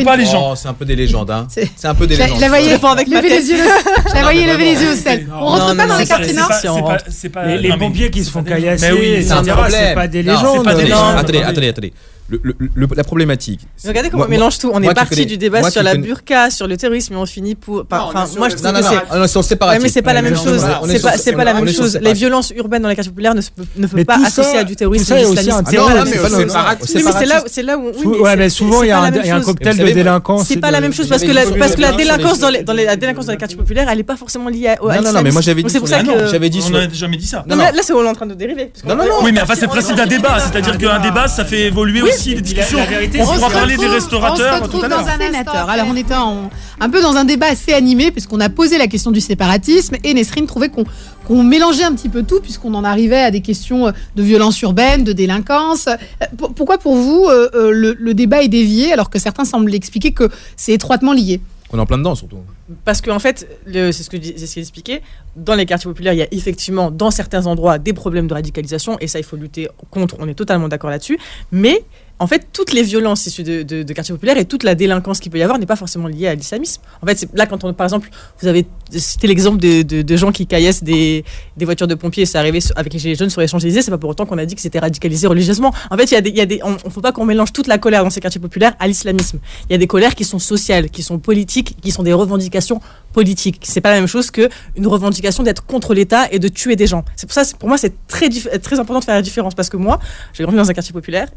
pas les gens. C'est un peu des légendes. C'est un peu des légendes. Je la voyais lever les yeux. Je la voyais lever les yeux au sel. On rentre pas dans les quartiers Nord. Les pompiers qui se font caillasser, c'est pas des légendes. Attendez. La problématique. Regardez comment on mélange tout. On est parti du débat sur la burqa, sur le terrorisme, et on finit pour. Moi, je trouve que c'est séparatiste. Mais c'est pas la même chose. C'est pas la même chose. Les violences urbaines dans les quartiers populaires ne peuvent pas associer à du terrorisme islamiste. C'est là où. Oui, mais souvent il y a un cocktail de délinquance. C'est pas la même chose, parce que la délinquance dans les quartiers populaires, elle est pas forcément liée à l'islamisme. Non, mais moi j'avais dit. C'est pour ça que j'avais dit. On n'a jamais dit ça. Non, mais là, c'est où on est en train de dériver. Non. Oui, mais enfin, c'est le principe d'un débat. C'est-à-dire qu'un débat, ça fait évoluer aussi les discussions. On pourra parler des restaurateurs. On se retrouve dans un sénateur. Alors, on était un peu dans un débat assez animé, puisqu'on a posé la question du séparatisme, et Nesrine trouvait qu'on mélangeait un petit peu tout, puisqu'on en arrivait à des questions de violence urbaine, de délinquance. Pourquoi, pour vous, le débat est dévié, alors que certains semblent expliquer que c'est étroitement lié? On est en plein dedans, surtout. Parce qu'en fait, c'est ce qu'il expliquait, dans les quartiers populaires, il y a effectivement, dans certains endroits, des problèmes de radicalisation, et ça, il faut lutter contre, on est totalement d'accord là-dessus, mais en fait, toutes les violences issues de quartiers populaires et toute la délinquance qu'il peut y avoir n'est pas forcément liée à l'islamisme. En fait, c'est là, quand par exemple, vous avez cité l'exemple de gens qui caillassent des voitures de pompiers, c'est arrivé avec les Gilets jaunes sur les Champs-Élysées, c'est pas pour autant qu'on a dit que c'était radicalisé religieusement. En fait, on faut pas qu'on mélange toute la colère dans ces quartiers populaires à l'islamisme. Il y a des colères qui sont sociales, qui sont politiques, qui sont des revendications politiques. C'est pas la même chose qu'une revendication d'être contre l'État et de tuer des gens. C'est pour ça, pour moi, c'est très important de faire la différence, parce que moi, j'ai grandi dans un quartier populaire,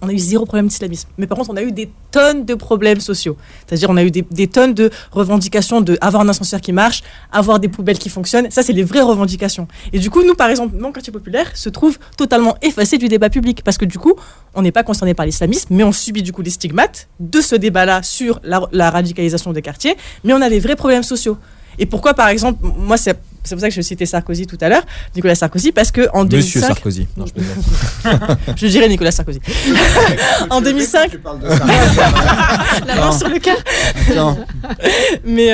on a eu zéro problème d'islamisme. Mais par contre, on a eu des tonnes de problèmes sociaux. C'est-à-dire, on a eu des tonnes de revendications d'avoir un ascenseur qui marche, avoir des poubelles qui fonctionnent. Ça, c'est les vraies revendications. Et du coup, nous, par exemple, mon quartier populaire se trouve totalement effacé du débat public. Parce que du coup, on n'est pas concerné par l'islamisme, mais on subit du coup les stigmates de ce débat-là sur la radicalisation des quartiers. Mais on a des vrais problèmes sociaux. Et pourquoi, par exemple, moi, c'est pour ça que je citais Sarkozy tout à l'heure, Nicolas Sarkozy, parce que en 2005... Monsieur Sarkozy. Non, je dirais Nicolas Sarkozy. En 2005... La main sur le cœur. Mais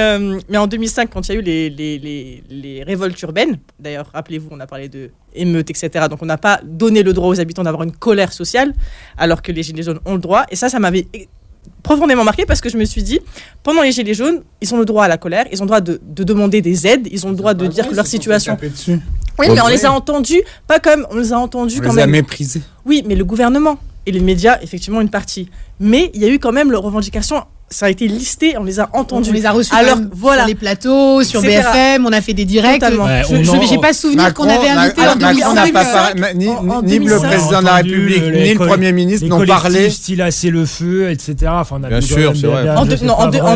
en 2005, quand il y a eu les révoltes urbaines, d'ailleurs, rappelez-vous, on a parlé de émeutes, etc. Donc on n'a pas donné le droit aux habitants d'avoir une colère sociale, alors que les Gilets jaunes ont le droit. Et ça m'avait profondément marqué, parce que je me suis dit, pendant les Gilets jaunes, ils ont le droit à la colère, ils ont le droit de demander des aides, ils ont le droit de dire que leur situation... Oui, mais on les a entendus, pas comme on les a entendus quand même. On les a méprisés. Oui, mais le gouvernement et les médias, effectivement, une partie. Mais il y a eu quand même leurs revendications. Ça a été listé, on les a entendus. On les a reçus alors, sur les plateaux, sur BFM, on a fait des directs. Je n'ai pas souvenir qu'on avait invité en 2005. Ni le président de la République, ni le Premier ministre n'ont parlé. Style assez le feu, etc. Enfin, bien sûr, c'est vrai. En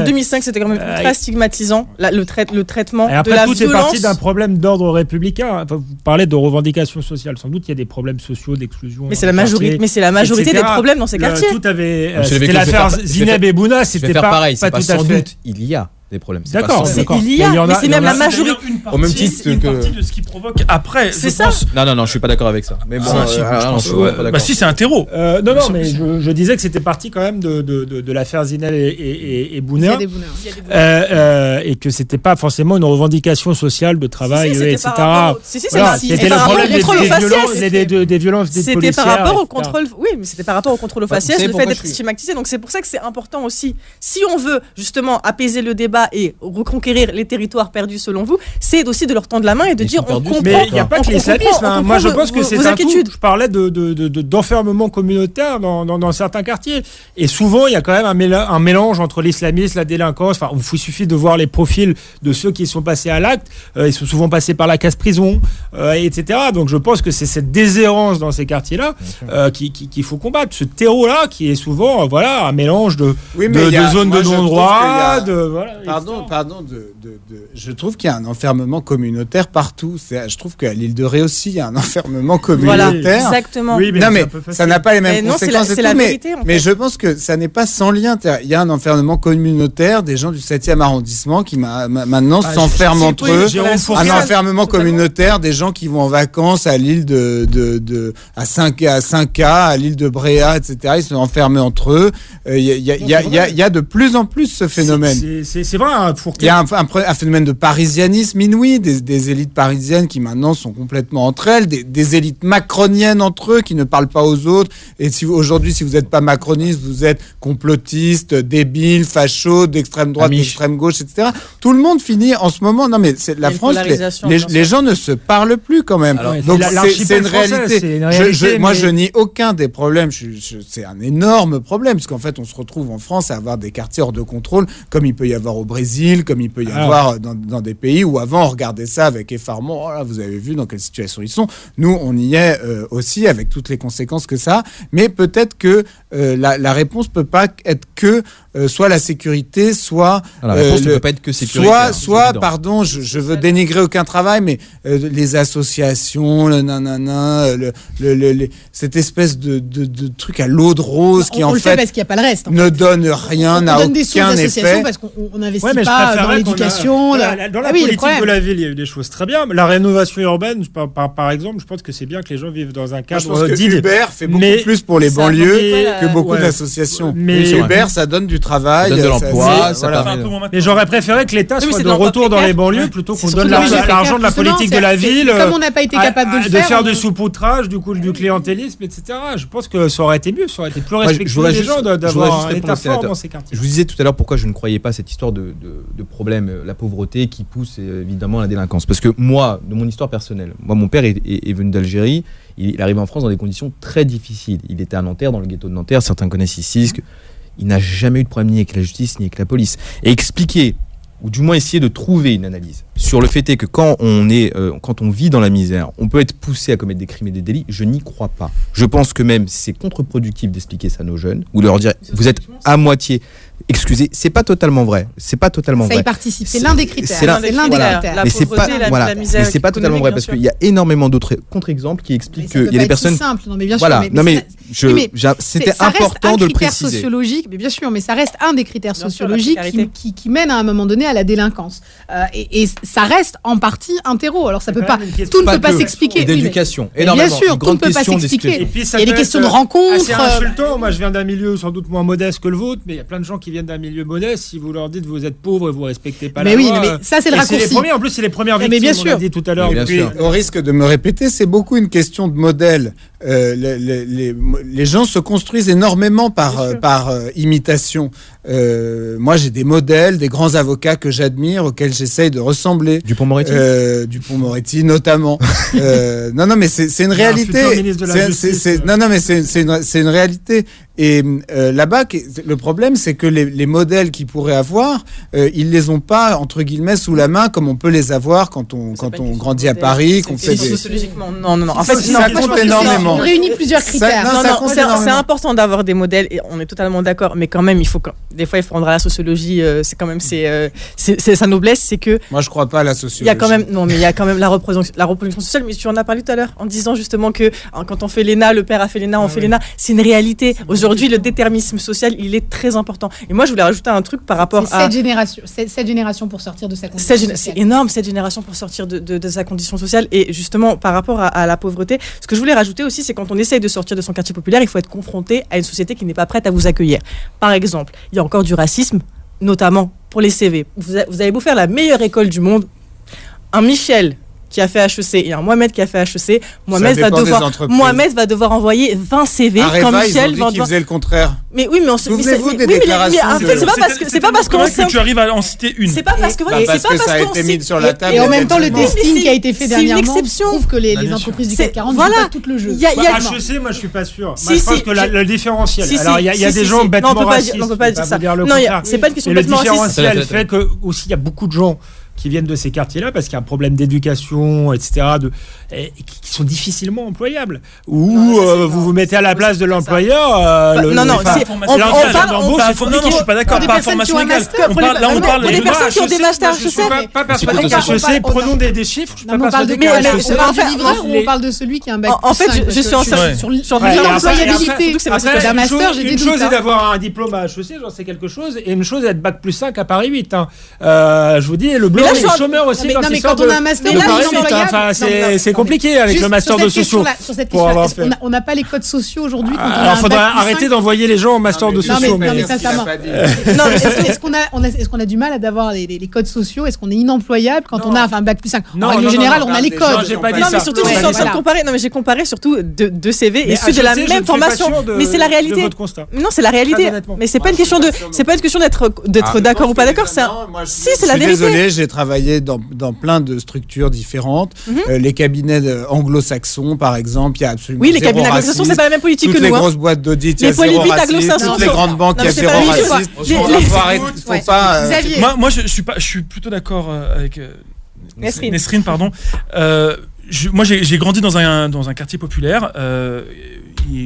2005, c'était quand même ultra stigmatisant, le traitement de la violence. Tout est parti d'un problème d'ordre républicain. Vous parlez de revendications sociales. Sans doute, il y a des problèmes sociaux, d'exclusion. Mais c'est la majorité des problèmes dans ces quartiers. C'était l'affaire Zineb et Bouna. Je vais faire pareil, c'est pas sans doute, il y a des problèmes. D'accord, il y a, mais c'est même la majorité. Au même titre que partie de ce qui provoque après. C'est ça. Non, je suis pas d'accord avec ça. Mais bon, si c'est un terreau. Non, mais je disais que c'était parti quand même de l'affaire Zineb et Bouna, et que c'était pas forcément une revendication sociale de travail, etc. C'était le problème des violences des policiers. C'était par rapport au contrôle. Oui, mais c'était par rapport au contrôle au faciès, le fait d'être stigmatisé. Donc c'est pour ça que c'est important aussi. Si on veut justement apaiser le débat et reconquérir les territoires perdus selon vous, c'est aussi de leur tendre la main et de dire on comprend. Mais il n'y a pas que l'islamisme. Moi, je pense que c'est un tout. Je parlais d'enfermement communautaire dans certains quartiers. Et souvent, il y a quand même un mélange entre l'islamisme, la délinquance. Enfin, il suffit de voir les profils de ceux qui sont passés à l'acte. Ils sont souvent passés par la casse-prison, etc. Donc, je pense que c'est cette déshérence dans ces quartiers-là qu'il faut combattre. Ce terreau-là qui est souvent un mélange de zones de non-droit. Pardon, je trouve qu'il y a un enfermement communautaire partout. Je trouve qu'à l'île de Ré aussi, il y a un enfermement communautaire. Voilà, exactement. Oui, mais ça n'a pas les mêmes conséquences. C'est la vérité, mais je pense que ça n'est pas sans lien. Il y a un enfermement communautaire des gens du 7e arrondissement qui maintenant s'enferment entre eux. Un enfermement communautaire des gens qui vont en vacances à l'île à 5K, à l'île de Bréa, etc. Ils sont enfermés entre eux. Il y a de plus en plus ce phénomène. C'est vrai. Il y a un phénomène de parisianisme inouï, des élites parisiennes qui maintenant sont complètement entre elles, des élites macroniennes entre eux qui ne parlent pas aux autres. Et aujourd'hui, si vous n'êtes pas macroniste, vous êtes complotiste, débile, facho, d'extrême droite, d'extrême gauche, etc. Tout le monde finit en ce moment. Non, mais c'est la France. Les gens ne se parlent plus quand même. Donc c'est une réalité. Moi, je nie aucun des problèmes. C'est un énorme problème parce qu'en fait, on se retrouve en France à avoir des quartiers hors de contrôle, comme il peut y avoir au Brésil, comme il peut y avoir dans des pays où avant on regardait ça avec effarement. Oh là, vous avez vu dans quelle situation ils sont. Nous, on y est aussi avec toutes les conséquences que ça a. Mais peut-être que la réponse peut pas être que soit la sécurité, soit la réponse ne peut pas être que sécurité. Soit pardon, je veux dénigrer aucun travail, mais les associations, cette espèce de truc à l'eau de rose qui on en le fait parce qu'il y a pas le reste. Ne donne rien, n'a aucun effet. Parce qu'on n'investit pas dans l'éducation. Dans la politique de la ville, il y a eu des choses très bien. La rénovation urbaine, par exemple, je pense que c'est bien que les gens vivent dans un cadre digne. Uber fait beaucoup plus pour les banlieues que beaucoup d'associations. Mais Uber, ça donne du travail, ça donne de l'emploi, ça voilà. permet... Et j'aurais préféré que l'État soit de retour dans les banlieues plutôt qu'on donne l'argent de la politique de la ville. Comme on n'a pas été capable de le faire du sous-poutrage, du clientélisme, etc. Je pense que ça aurait été mieux, ça aurait été plus respectueux des gens d'avoir un État fort dans ces quartiers. Je vous disais tout à l'heure pourquoi je ne croyais pas cette histoire de problème, la pauvreté qui pousse évidemment à la délinquance. Parce que moi, de mon histoire personnelle, mon père est venu d'Algérie, il est arrivé en France dans des conditions très difficiles. Il était à Nanterre, dans le ghetto de Nanterre, certains connaissent ici, il n'a jamais eu de problème ni avec la justice ni avec la police. Et expliquer, ou du moins essayer de trouver une analyse sur le fait est que quand on vit dans la misère, on peut être poussé à commettre des crimes et des délits, je n'y crois pas. Je pense que même c'est contre-productif d'expliquer ça à nos jeunes, ou de leur dire, vous êtes à moitié... Excusez, c'est pas totalement vrai. C'est pas totalement vrai. Ça y participe. C'est l'un des critères. C'est l'un des critères. La pauvreté, la misère. Mais c'est pas totalement vrai parce qu'il y a énormément d'autres contre-exemples qui expliquent qu'il y a des personnes. C'est simple. Non mais bien sûr. Voilà. C'était important de le préciser. Sociologique, mais bien sûr, mais ça reste un des critères sociologiques qui mène à un moment donné à la délinquance. Et ça reste en partie un terreau. Alors ça peut pas. Tout ne peut pas s'expliquer. D'éducation. Bien sûr, tout ne peut pas s'expliquer. Il y a des questions de rencontres. C'est insultant. Moi, je viens d'un milieu sans doute moins modeste que le vôtre, mais il y a plein de gens qui viennent d'un milieu modeste, si vous leur dites vous êtes pauvre et vous respectez pas la loi. Mais ça c'est le raccourci. En plus c'est les premières victimes. Mais bien sûr. On l'a dit tout à l'heure. Au risque de me répéter, c'est beaucoup une question de modèle. Les gens se construisent énormément par imitation. Moi, j'ai des modèles, des grands avocats que j'admire, auxquels j'essaye de ressembler. Dupond-Moretti. Dupond-Moretti, notamment. Non, mais c'est une réalité. C'est une réalité. Et là-bas, le problème, c'est que les modèles qu'ils pourraient avoir, ils les ont pas entre guillemets sous la main comme on peut les avoir quand on grandit à Paris, qu'on fait des... Sociologiquement, non. En fait, ça compte énormément. On réunit plusieurs critères. C'est important d'avoir des modèles et on est totalement d'accord. Mais quand même, des fois, il faut rendre à la sociologie. C'est quand même sa noblesse, c'est que. Moi, je crois pas à la sociologie. Il y a quand même la reproduction sociale. Mais tu en as parlé tout à l'heure en disant justement que quand on fait l'ENA, le père a fait l'ENA, on fait l'ENA. C'est une réalité. Aujourd'hui, le déterminisme social, il est très important. Et moi, je voulais rajouter un truc par rapport à cette génération pour sortir de sa condition sociale. C'est énorme, cette génération pour sortir de sa condition sociale. Et justement, par rapport à la pauvreté, ce que je voulais rajouter aussi, c'est quand on essaye de sortir de son quartier populaire, il faut être confronté à une société qui n'est pas prête à vous accueillir. Par exemple, il y a encore du racisme, notamment pour les CV. Vous avez beau faire la meilleure école du monde, un Michel qui a fait HEC et un Mohamed qui a fait HEC, Mohamed va devoir envoyer 20 CV quand Michel va faisait le contraire. Mais oui, mais on se souvenez-vous des déclarations. C'est pas parce qu'on sait que tu arrives à en citer une. C'est pas parce que ça a été mis sur la table. Et en même temps, le testing qui a été fait dernièrement prouve que les entreprises du CAC 40 jouent pas tout le jeu. HEC, moi je suis pas sûr. Je pense que le différentiel. Alors il y a des gens bêtement racistes. On peut pas dire ça. Non, c'est pas une question bêtement raciste. Le différentiel fait que aussi il y a beaucoup de gens qui viennent de ces quartiers-là parce qu'il y a un problème d'éducation, etc., qui sont difficilement employables. Ou vous vous mettez à la place de l'employeur. Je suis pas d'accord. Pas formation égale. Là, on parle des personnes qui ont des masters. Je suis pas persuadé qu'HEC, prenons des chiffres. On parle de livreur ou on parle de celui qui a un bac. En fait, je suis en sur l'employabilité d'un master. Une chose est d'avoir un diplôme à HEC, j'en sais quelque chose, et une chose est d'être bac plus 5 à Paris 8. Je vous dis, le bleu les chômeurs aussi quand on a un master, c'est compliqué avec le master de sociaux. On n'a pas les codes sociaux aujourd'hui. Alors, il faudra arrêter d'envoyer les gens en master de sociaux. Non, mais sincèrement. Est-ce qu'on a du mal à avoir les codes sociaux? Est-ce qu'on est inemployable quand on a un bac plus 5? En règle générale, on a les codes. Non, mais surtout, je suis en train de comparer. Non, mais j'ai comparé surtout deux CV et ceux de la même formation. Mais c'est la réalité. Non, c'est la réalité. Mais c'est pas une question d'être d'accord ou pas d'accord. Si, c'est la vérité. Désolé, j'ai travaillé dans plein de structures différentes. Les cabinets anglo-saxons, par exemple, il y a absolument oui, les cabinets anglo-saxons, c'est pas la même politique que nous. Toutes les grosses boîtes d'audit, il y a zéro racisme. Toutes les grandes banques, il y a zéro racisme. Moi, je suis plutôt d'accord avec Nesrine, pardon. Moi, j'ai grandi dans un quartier populaire.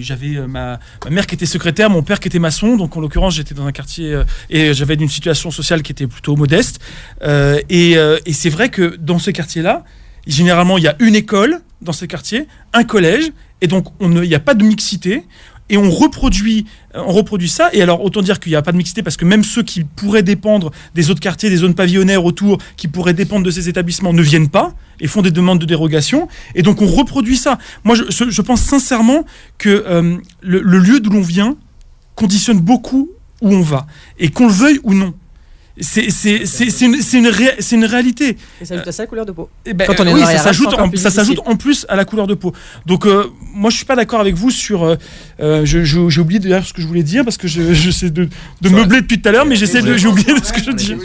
J'avais ma mère qui était secrétaire, mon père qui était maçon, donc en l'occurrence j'étais dans un quartier et j'avais une situation sociale qui était plutôt modeste. Et c'est vrai que dans ce quartier-là, généralement il y a une école dans ce quartier, un collège, et donc il n'y a pas de mixité. Et on reproduit ça. Et alors, autant dire qu'il n'y a pas de mixité parce que même ceux qui pourraient dépendre des autres quartiers, des zones pavillonnaires autour, qui pourraient dépendre de ces établissements, ne viennent pas et font des demandes de dérogation. Et donc, on reproduit ça. Moi, je pense sincèrement que le lieu d'où l'on vient conditionne beaucoup où on va, et qu'on le veuille ou non. C'est une réalité. Et ça ajoute à ça la couleur de peau. Quand on est ça s'ajoute en plus à la couleur de peau. Donc moi je suis pas d'accord avec vous sur. J'ai oublié d'ailleurs ce que je voulais dire parce que j'essaie de meubler depuis tout à l'heure, mais j'ai oublié ce que je dis.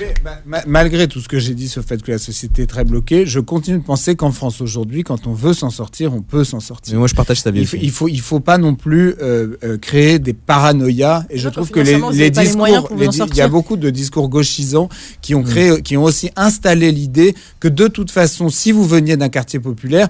Malgré tout ce que j'ai dit sur le fait que la société est très bloquée, je continue de penser qu'en France aujourd'hui, quand on veut s'en sortir, on peut s'en sortir. Mais moi je partage ta vie. Il faut pas non plus créer des paranoïas. Et je trouve que les discours, il y a beaucoup de discours gauchistes qui ont aussi installé l'idée que de toute façon, si vous veniez d'un quartier populaire,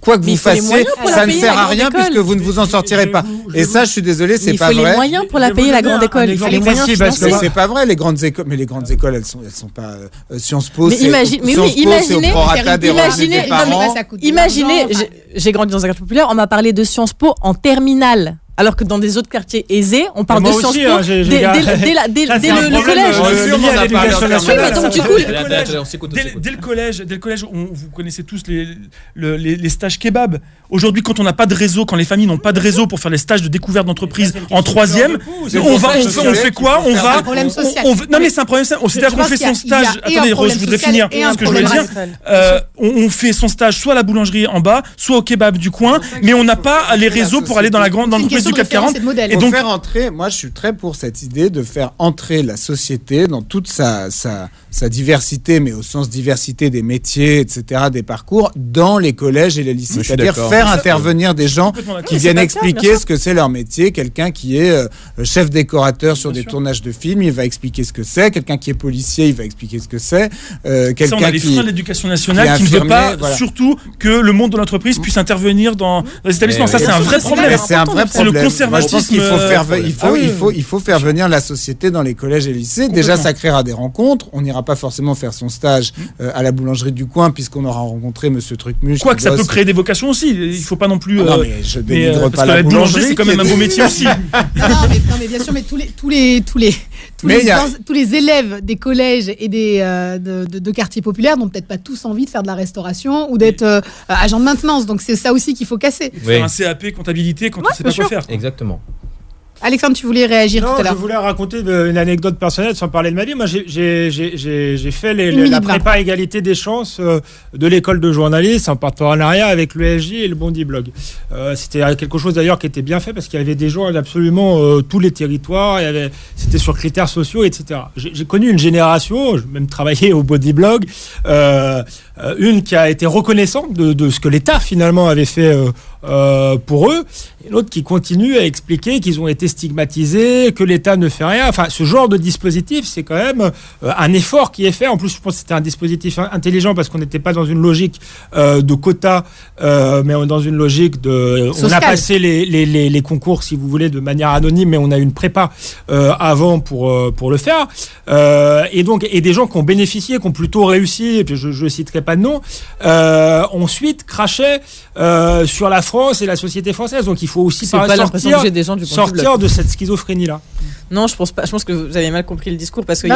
quoi que vous fassiez, ça ne sert à rien puisque vous ne vous en sortirez pas. Et ça, je suis désolé, c'est pas vrai. Il faut les moyens pour la payer, la grande école. Il faut les moyens financiers. C'est pas vrai, les grandes écoles. Mais les grandes écoles, elles sont pas Sciences Po. Mais imaginez, j'ai grandi dans un quartier populaire, on m'a parlé de Sciences Po en terminale. Alors que dans des autres quartiers aisés, on parle de Sciences Po dès le collège. Dès le collège, vous connaissez tous les stages kebab. Aujourd'hui, quand on n'a pas de réseau, quand les familles n'ont pas de réseau pour faire les stages de découverte d'entreprise en 3e, on fait quoi ? On va. Non mais c'est un problème. C'est-à-dire qu'on fait son stage. Attendez, Rose, je voudrais finir ce que je voulais dire. On fait son stage soit à la boulangerie en bas, soit au kebab du coin, mais on n'a pas les réseaux pour aller dans la grande entreprise du CAC 40. Et donc faire entrer, moi je suis très pour cette idée de faire entrer la société dans toute sa diversité, mais au sens diversité des métiers, etc., des parcours, dans les collèges et les lycées. C'est-à-dire faire intervenir des gens qui viennent expliquer ce que c'est leur métier. Quelqu'un qui est chef décorateur sur des tournages de films, il va expliquer ce que c'est. Quelqu'un qui est policier, il va expliquer ce que c'est. Quelqu'un on a les freins de l'éducation nationale qui ne veut pas surtout que le monde de l'entreprise puisse intervenir dans les établissements. Ça, c'est un vrai problème. C'est un vrai problème. Moi, je pense qu'il faut faire venir la société dans les collèges et lycées. Déjà, ça créera des rencontres. On n'ira pas forcément faire son stage à la boulangerie du coin puisqu'on aura rencontré Monsieur Trucmuche. Quoi que ça peut créer des vocations aussi. Il faut pas non plus. Non, mais je dénigre pas la boulangerie. C'est quand même un beau métier aussi. Non, mais bien sûr, mais tous les élèves des collèges et de quartiers populaires n'ont peut-être pas tous envie de faire de la restauration ou d'être agent de maintenance. Donc c'est ça aussi qu'il faut casser. Faire un CAP comptabilité quand on ne sait pas quoi faire. Exactement. Alexandre, tu voulais réagir tout à l'heure. Je voulais raconter une anecdote personnelle sans parler de ma vie. Moi, j'ai fait la prépa égalité des chances de l'école de journalisme en partenariat avec l'ESJ et le Bondi Blog. C'était quelque chose d'ailleurs qui était bien fait parce qu'il y avait des gens d'absolument tous les territoires. C'était sur critères sociaux, etc. J'ai connu une génération, j'ai même travaillé au Bondi Blog, une qui a été reconnaissante de ce que l'État finalement avait fait pour eux, et l'autre qui continue à expliquer qu'ils ont été stigmatisés, que l'État ne fait rien. Enfin, ce genre de dispositif, c'est quand même un effort qui est fait. En plus, je pense que c'était un dispositif intelligent parce qu'on n'était pas dans une logique de quotas, mais dans une logique de... Social. On a passé les concours, si vous voulez, de manière anonyme, mais on a une prépa avant pour le faire. Et des gens qui ont bénéficié, qui ont plutôt réussi, et puis je citerai pas de nom, ensuite crachaient sur la France et la société française. Donc il faut aussi sortir de cette schizophrénie-là. Non, je pense pas. Je pense que vous avez mal compris le discours parce qu'il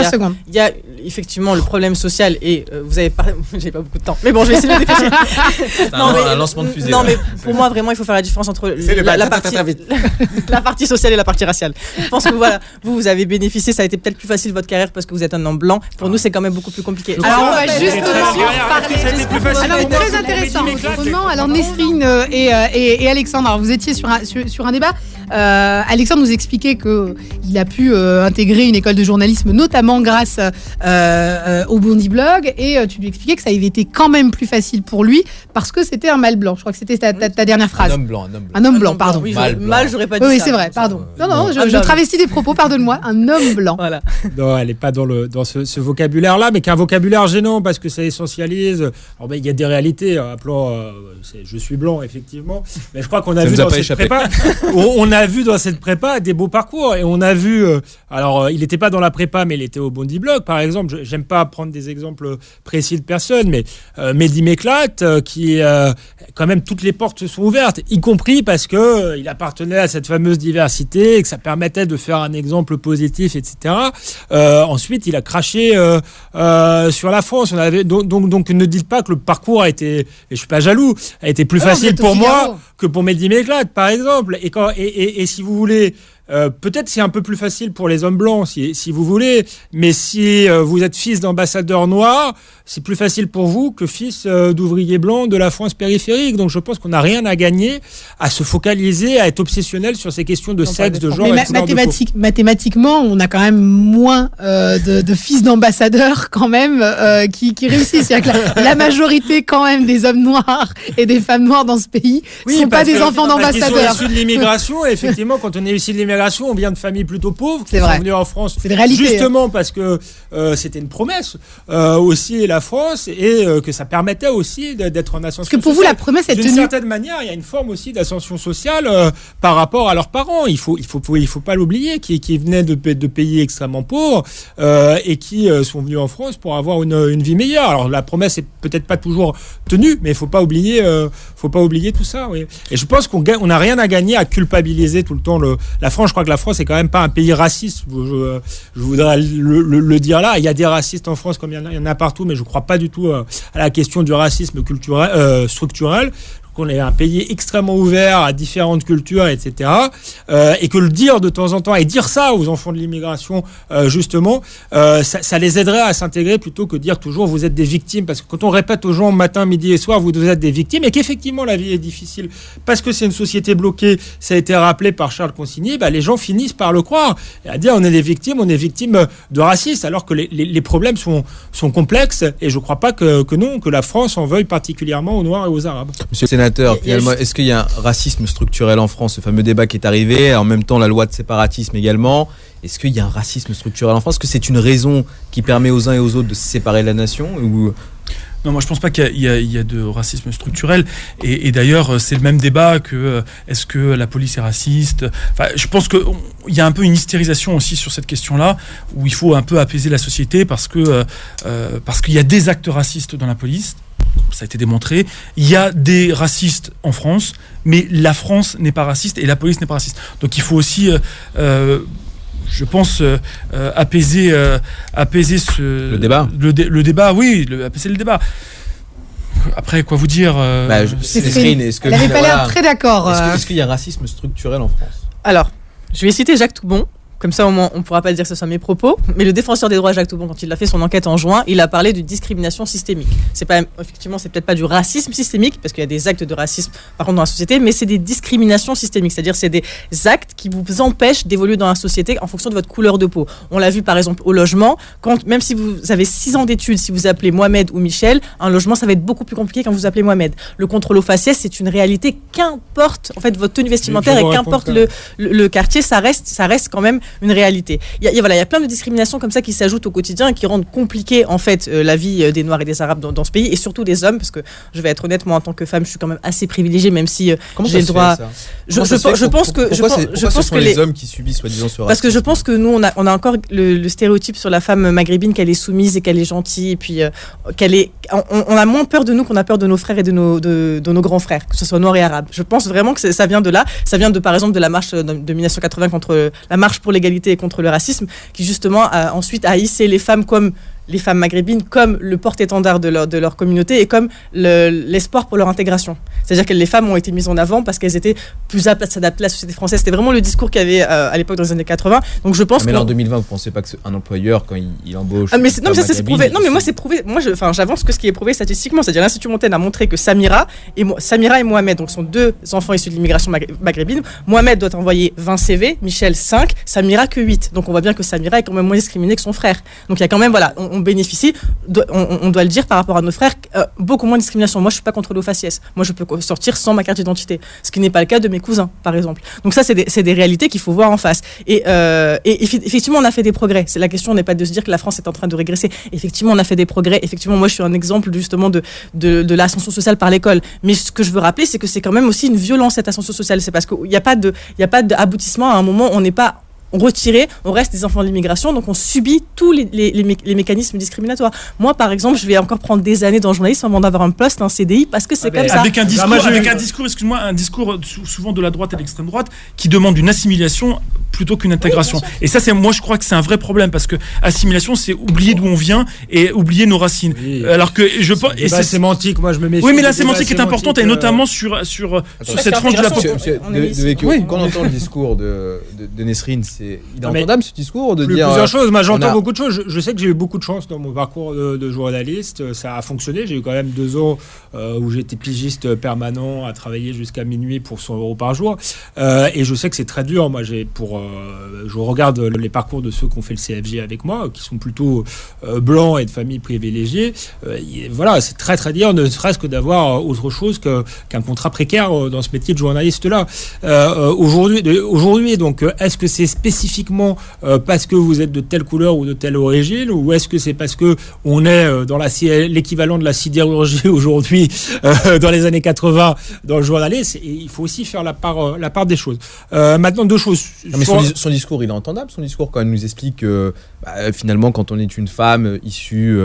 y a effectivement le problème social et vous avez parlé. J'ai pas beaucoup de temps, mais bon, je vais essayer de dépêcher. Un lancement de fusée. Non, mais pour moi, vraiment, il faut faire la différence entre la partie sociale et la partie raciale. Je pense que voilà, vous avez bénéficié. Ça a été peut-être plus facile votre carrière parce que vous êtes un homme blanc. Pour nous, c'est quand même beaucoup plus compliqué. Alors, on va justement parler. Alors, très intéressant. Alors, Nesrine et Alexandre, alors vous étiez sur un débat. Alexandre nous expliquait qu'il a pu intégrer une école de journalisme, notamment grâce au Bondi Blog, et tu lui expliquais que ça avait été quand même plus facile pour lui parce que c'était un mâle blanc. Je crois que c'était ta dernière phrase. Un homme blanc, pardon. Oui, mâle, j'aurais pas dit ça. Oui, c'est vrai, pardon. Non, je travestis des propos, pardonne-moi. Un homme blanc. Voilà. Non, elle n'est pas dans ce vocabulaire-là, mais qu'un vocabulaire gênant parce que ça essentialise. Alors, il y a des réalités. Appelons, je suis blanc, effectivement. Mais je crois qu'on a vu dans cette prépa. On a vu dans cette prépa des beaux parcours et on a vu. Alors, il n'était pas dans la prépa, mais il était au Bondi Blog, par exemple. J'aime pas prendre des exemples précis de personnes, mais Mehdi Méclate, qui quand même toutes les portes se sont ouvertes, y compris parce que il appartenait à cette fameuse diversité et que ça permettait de faire un exemple positif, etc. Ensuite, il a craché sur la France. Donc, ne dites pas que le parcours a été, et je suis pas jaloux, a été plus facile pour moi que pour Mehdi Méclate, par exemple. Et si vous voulez peut-être c'est un peu plus facile pour les hommes blancs, si vous voulez, mais si vous êtes fils d'ambassadeur noir, c'est plus facile pour vous que fils d'ouvrier blanc de la France périphérique. Donc je pense qu'on n'a rien à gagner à se focaliser, à être obsessionnel sur ces questions de sexe, de genre. Mais mathématiquement, on a quand même moins de fils d'ambassadeurs quand même qui réussissent. C'est-à-dire que la majorité quand même des hommes noirs et des femmes noires dans ce pays ne sont pas des enfants d'ambassadeurs. Ils sont issus de l'immigration. Et effectivement, quand on est issu de l'immigration, on vient de familles plutôt pauvres qui sont venues en France. C'est une réalité, justement parce que c'était une promesse aussi la France et que ça permettait aussi d'être en ascension. Parce que pour vous, la promesse est tenue. D'une certaine manière, il y a une forme aussi d'ascension sociale par rapport à leurs parents. Il faut pas l'oublier, qui venaient de pays extrêmement pauvres et qui sont venus en France pour avoir une vie meilleure. Alors la promesse est peut-être pas toujours tenue, mais il faut pas oublier tout ça. Oui. Et je pense qu'on n'a rien à gagner à culpabiliser tout le temps la France. Je crois que la France est quand même pas un pays raciste. Je voudrais le dire là. Il y a des racistes en France comme il y en a partout, mais je crois pas du tout à la question du racisme structurel. qu'on est un pays extrêmement ouvert à différentes cultures, etc. Et que le dire de temps en temps, et dire ça aux enfants de l'immigration, justement, ça les aiderait à s'intégrer plutôt que de dire toujours vous êtes des victimes. Parce que quand on répète aux gens matin, midi et soir, vous êtes des victimes, et qu'effectivement la vie est difficile, parce que c'est une société bloquée, ça a été rappelé par Charles Consigny, les gens finissent par le croire, et à dire on est des victimes, on est victimes de racisme, alors que les problèmes sont complexes, et je ne crois pas que la France en veuille particulièrement aux Noirs et aux Arabes. Monsieur le sénateur, finalement, est-ce qu'il y a un racisme structurel en France, ce fameux débat qui est arrivé, en même temps la loi de séparatisme également? Est-ce qu'il y a un racisme structurel en France? Est-ce que c'est une raison qui permet aux uns et aux autres de se séparer de la nation ou... Non, moi je pense pas qu'il y a de racisme structurel. Et d'ailleurs, c'est le même débat que est-ce que la police est raciste. Enfin, je pense qu'il y a un peu une hystérisation aussi sur cette question-là, où il faut un peu apaiser la société parce qu'il y a des actes racistes dans la police. Ça a été démontré. Il y a des racistes en France, mais la France n'est pas raciste et la police n'est pas raciste. Donc il faut aussi... je pense apaiser le débat. Le débat, oui, apaiser le débat. Après, quoi vous dire Elle n'avait pas l'air très d'accord. Est-ce qu'il y a un racisme structurel en France? Alors, je vais citer Jacques Toubon. Comme ça, au moins, on ne pourra pas dire que ce sont mes propos. Mais le défenseur des droits, Jacques Toubon, quand il a fait son enquête en juin, il a parlé de discrimination systémique. Effectivement, c'est peut-être pas du racisme systémique, parce qu'il y a des actes de racisme, par contre, dans la société, mais c'est des discriminations systémiques. C'est-à-dire, c'est des actes qui vous empêchent d'évoluer dans la société en fonction de votre couleur de peau. On l'a vu, par exemple, au logement. Même si vous avez 6 ans d'études, si vous appelez Mohamed ou Michel, un logement, ça va être beaucoup plus compliqué quand vous appelez Mohamed. Le contrôle aux faciès, c'est une réalité. Qu'importe, en fait, votre tenue vestimentaire et qu'importe le quartier, ça reste quand même une réalité. Il y a plein de discriminations comme ça qui s'ajoutent au quotidien et qui rendent compliqué en fait la vie des Noirs et des Arabes dans ce pays, et surtout des hommes, parce que je vais être honnête, moi en tant que femme, je suis quand même assez privilégiée, même si j'ai le droit. Je pense que les hommes qui subissent soi-disant ce racisme. Parce que je pense que nous on a encore le stéréotype sur la femme maghrébine, qu'elle est soumise et qu'elle est gentille, et puis on a moins peur de nous qu'on a peur de nos frères et de nos grands frères, que ce soit noirs et arabes. Je pense vraiment que ça vient de là. Ça vient par exemple de la marche de 1980 contre la marche pour l'égalité et contre le racisme, qui justement ensuite a hissé les femmes comme les femmes maghrébines comme le porte-étendard de leur communauté et comme l'espoir pour leur intégration. C'est-à-dire que les femmes ont été mises en avant parce qu'elles étaient plus aptes à s'adapter à la société française. C'était vraiment le discours qu'il y avait à l'époque dans les années 80. Donc je pense mais en 2020, vous ne pensez pas qu'un employeur, quand il embauche... mais ça c'est prouvé. Non, mais moi c'est prouvé. Moi j'avance que ce qui est prouvé statistiquement. C'est-à-dire l'Institut Montaigne a montré que Samira et Mohamed, donc sont 2 enfants issus de l'immigration maghrébine. Mohamed doit envoyer 20 CV, Michel 5, Samira que 8. Donc on voit bien que Samira est quand même moins discriminée que son frère. Donc il y a quand même, on bénéficie, on doit le dire par rapport à nos frères, beaucoup moins de discrimination. Moi je suis pas contre le faciès. Moi je peux sortir sans ma carte d'identité, ce qui n'est pas le cas de mes cousins par exemple. Donc ça c'est des réalités qu'il faut voir en face. Et effectivement on a fait des progrès. C'est la question n'est pas de se dire que la France est en train de régresser. Effectivement on a fait des progrès. Effectivement moi je suis un exemple justement de l'ascension sociale par l'école. Mais ce que je veux rappeler, c'est que c'est quand même aussi une violence cette ascension sociale. C'est parce qu'il n'y a pas d'aboutissement. À un moment on n'est pas retiré, on reste des enfants de l'immigration, donc on subit tous les mécanismes discriminatoires. Moi, par exemple, je vais encore prendre des années dans le journalisme avant d'avoir un poste, un CDI, parce que c'est comme ça. Avec un discours, excuse-moi, un discours souvent de la droite et de l'extrême droite qui demande une assimilation plutôt qu'une intégration. Et ça, moi, je crois que c'est un vrai problème parce que assimilation, c'est oublier d'où on vient et oublier nos racines. Oui. Alors que je pense. Et c'est sémantique. Moi, je me méfie. Oui, mais la sémantique est importante et notamment sur cette tranche de la population. Quand on entend le discours de Nesrine, il est entendable ce discours de dire. Plusieurs choses. Moi, j'entends beaucoup de choses. Je sais que j'ai eu beaucoup de chance dans mon parcours de journaliste. Ça a fonctionné. J'ai eu quand même 2 ans où j'étais pigiste permanent à travailler jusqu'à minuit pour 100 € par jour. Et je sais que c'est très dur. Moi, je regarde les parcours de ceux qui ont fait le CFJ avec moi, qui sont plutôt blancs et de familles privilégiées. Voilà, c'est très très dur, ne serait-ce que d'avoir autre chose qu'un contrat précaire dans ce métier de journaliste-là. Aujourd'hui, donc, est-ce que c'est spécifiquement parce que vous êtes de telle couleur ou de telle origine, ou est-ce que c'est parce que on est dans l'équivalent de la sidérurgie aujourd'hui, dans les années 80, dans le journalisme? Il faut aussi faire la part des choses. Maintenant, 2 choses. Non, mais son discours, il est entendable. Son discours, quand il nous explique que finalement, quand on est une femme issue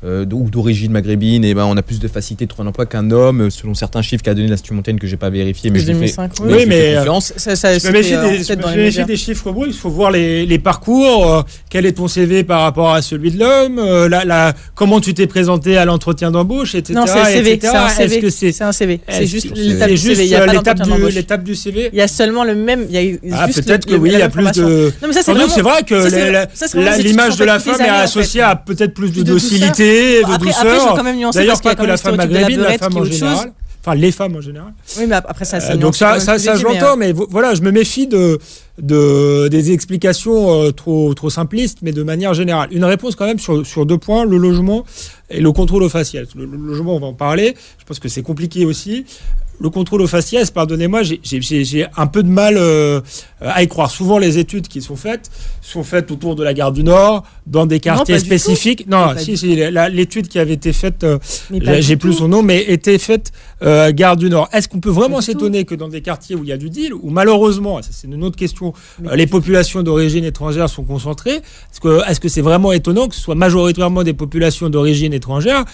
ou d'origine maghrébine, et on a plus de facilité de trouver un emploi qu'un homme, selon certains chiffres qu'a donné l'Institut Montaigne que j'ai pas vérifié, mais je lui fais confiance. Je me méfie des chiffres bruts. Il faut voir les parcours. Quel est ton CV par rapport à celui de l'homme, comment tu t'es présenté à l'entretien d'embauche, etc. Non, c'est le CV. Etc. C'est un CV. C'est juste l'étape du CV. Il y a seulement le même. Peut-être que oui, il y a plus de. Non, mais ça, c'est vrai que l'image de la femme est associée à peut-être plus de docilité. De douceur. Après, je vais quand même nuancer parce qu'il y a quand même la femme maghrébine, la femme en général. Enfin, les femmes en général. Oui, mais après ça donc ça je l'entends, mais voilà, je me méfie des explications trop simplistes, mais de manière générale. Une réponse quand même sur 2 points, le logement et le contrôle au faciès. Le logement, on va en parler. Je pense que c'est compliqué aussi. Le contrôle au faciès, pardonnez-moi, j'ai un peu de mal à y croire. Souvent, les études qui sont faites autour de la gare du Nord, dans des quartiers spécifiques. Non, l'étude qui avait été faite, j'ai plus son nom, mais était faite gare du Nord. Est-ce qu'on peut vraiment s'étonner que dans des quartiers où il y a du deal, où malheureusement, ça c'est une autre question, les populations d'origine étrangère sont concentrées? Est-ce que c'est vraiment étonnant que ce soit majoritairement des populations d'origine étrangère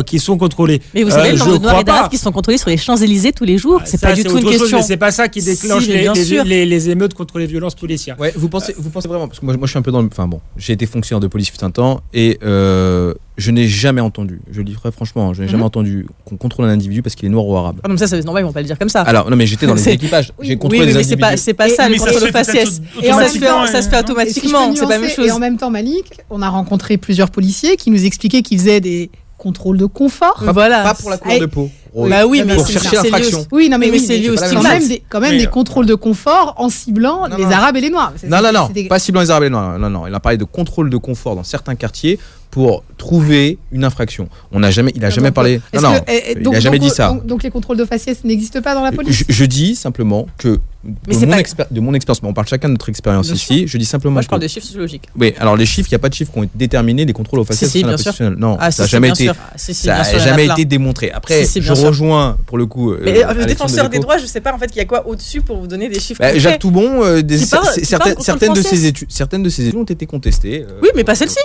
qui sont contrôlées? Mais vous savez, le nombre de Noirs et d'Arabes qui sont contrôlés sur les Champs-Élysées tous les jours, c'est pas du tout une question. Mais c'est pas ça qui déclenche les émeutes contre les violences policières. Ouais, vous pensez vraiment, parce que moi je suis un peu dans le. Enfin bon, j'ai été fonctionnaire de police fut un temps et je n'ai jamais entendu, je le dis très franchement, je n'ai jamais entendu qu'on contrôle un individu parce qu'il est noir ou arabe. Ah non, mais ça c'est normal, ils vont pas le dire comme ça. Alors non, mais j'étais dans les équipages, j'ai contrôlé les individus. C'est pas ça le contrôle au faciès. Et ça se fait automatiquement, c'est pas la même chose. Et en même temps, Malik, on a rencontré plusieurs policiers qui nous expliquaient qu'ils faisaient des contrôle de confort. Voilà. Pas pour la couleur de peau. Bah oui, mais pour chercher l'infraction. Oui, non, mais c'est lié au quand même des contrôles de confort en ciblant les Arabes et les Noirs. Non, pas ciblant les Arabes et les Noirs. Non, il a parlé de contrôle de confort dans certains quartiers pour trouver une infraction. Il a jamais parlé. Il a jamais dit ça. Donc les contrôles de faciès n'existent pas dans la police. Je dis simplement que de mon expérience, mais on parle chacun de notre expérience ici. Je dis simplement. Moi, je parle de chiffres sociologiques. Oui, alors les chiffres, il n'y a pas de chiffres qui ont déterminé les contrôles au faciès bien sûr. Non, ça n'a jamais été démontré. Après, je rejoins pour le coup. Mais le défenseur des droits, je sais pas en fait qu'il y a quoi au-dessus pour vous donner des chiffres. Jacques Toubon, certaines de ses études ont été contestées. Oui, mais pas celle-ci.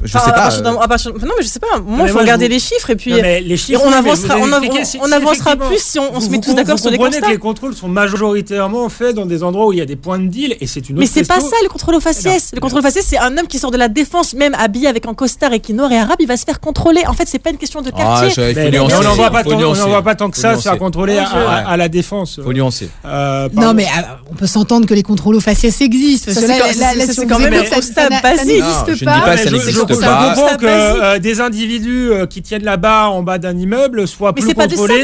Je sais pas. Non, mais je sais pas. Moi, il faut regarder les chiffres et puis on avancera plus si on se met tous d'accord sur les constats. Vous comprenez que les contrôles sont majoritairement faits dans des endroits où il y a des points de deal et c'est une autre question. Mais c'est pas ça le contrôle au faciès. Le contrôle au faciès, c'est un homme qui sort de la défense, même habillé avec un costard et qui est noir et arabe, il va se faire contrôler. En fait, c'est pas une question de quartier. On n'en voit pas tant que ça se faire contrôler à la défense. Faut nuancer. Non, mais on peut s'entendre que les contrôles au faciès existent. C'est quand même un constat basique. Je ne dis pas que ça n'existe pas. Je comprends que des individus qui tiennent là-bas en bas d'un immeuble soient plus contrôlés.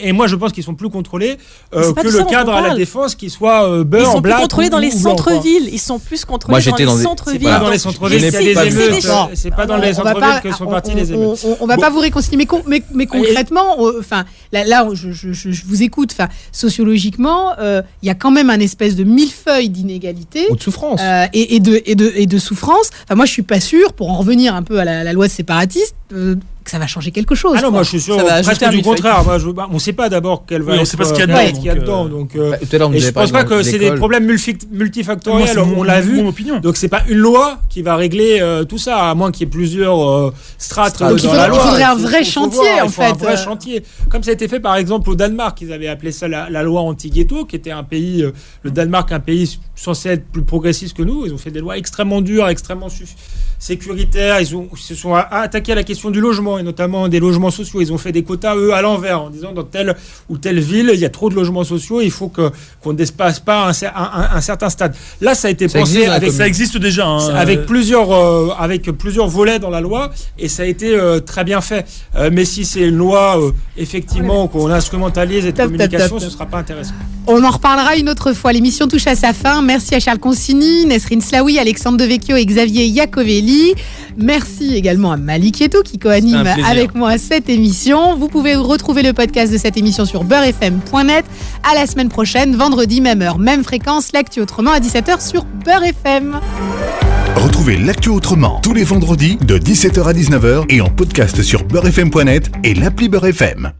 Et moi, je pense qu'ils sont plus contrôlés que le cadre à la défense qui soit beurre, black. Ils sont plus contrôlés dans les centres-villes. Ils sont plus contrôlés dans les centres-villes. C'est pas dans les centres-villes qu'il y a des émeutes. C'est pas dans les centres-villes que sont parties les émeutes. On va pas vous réconcilier, mais concrètement, enfin, là, je vous écoute. Enfin, sociologiquement, il y a quand même un espèce de millefeuille d'inégalités ou de souffrance et de souffrance. Enfin, moi, je suis pas sûre, pour en revenir un peu à la loi séparatiste, que ça va changer quelque chose. Ah non, moi je suis sûr presque du contraire. On ne sait pas d'abord quelle va être. On ne sait pas ce qu'il y a dedans. Donc, je ne pense pas que c'est des problèmes multifactoriels, on l'a vu. Donc c'est pas une loi qui va régler tout ça, à moins qu'il y ait plusieurs strates dans la loi. Il faudrait un vrai chantier, en fait. Un vrai chantier. Comme ça a été fait par exemple au Danemark, ils avaient appelé ça la loi anti-ghetto, qui était un pays, le Danemark, un pays censé être plus progressiste que nous. Ils ont fait des lois extrêmement dures, extrêmement sécuritaires. Ils se sont attaqués à la question du logement, et notamment des logements sociaux. Ils ont fait des quotas, eux, à l'envers, en disant dans telle ou telle ville, il y a trop de logements sociaux, il faut qu'on ne dépasse pas un certain stade. Là, ça a été pensé ça existe déjà. Avec plusieurs volets dans la loi, et ça a été très bien fait. Mais si c'est une loi, effectivement, qu'on instrumentalise et de communication, ce ne sera pas intéressant. On en reparlera une autre fois. L'émission touche à sa fin. Merci à Charles Consigny, Nesrine Slaoui, Alexandre Devecchio et Xavier Iacovelli. Merci également à Malik Etou qui co-anime avec moi cette émission. Vous pouvez retrouver le podcast de cette émission sur beurrefm.net. À la semaine prochaine, vendredi, même heure, même fréquence, l'actu autrement à 17h sur Beurre FM. Retrouvez l'actu autrement tous les vendredis de 17h à 19h et en podcast sur beurrefm.net et l'appli Beurre FM.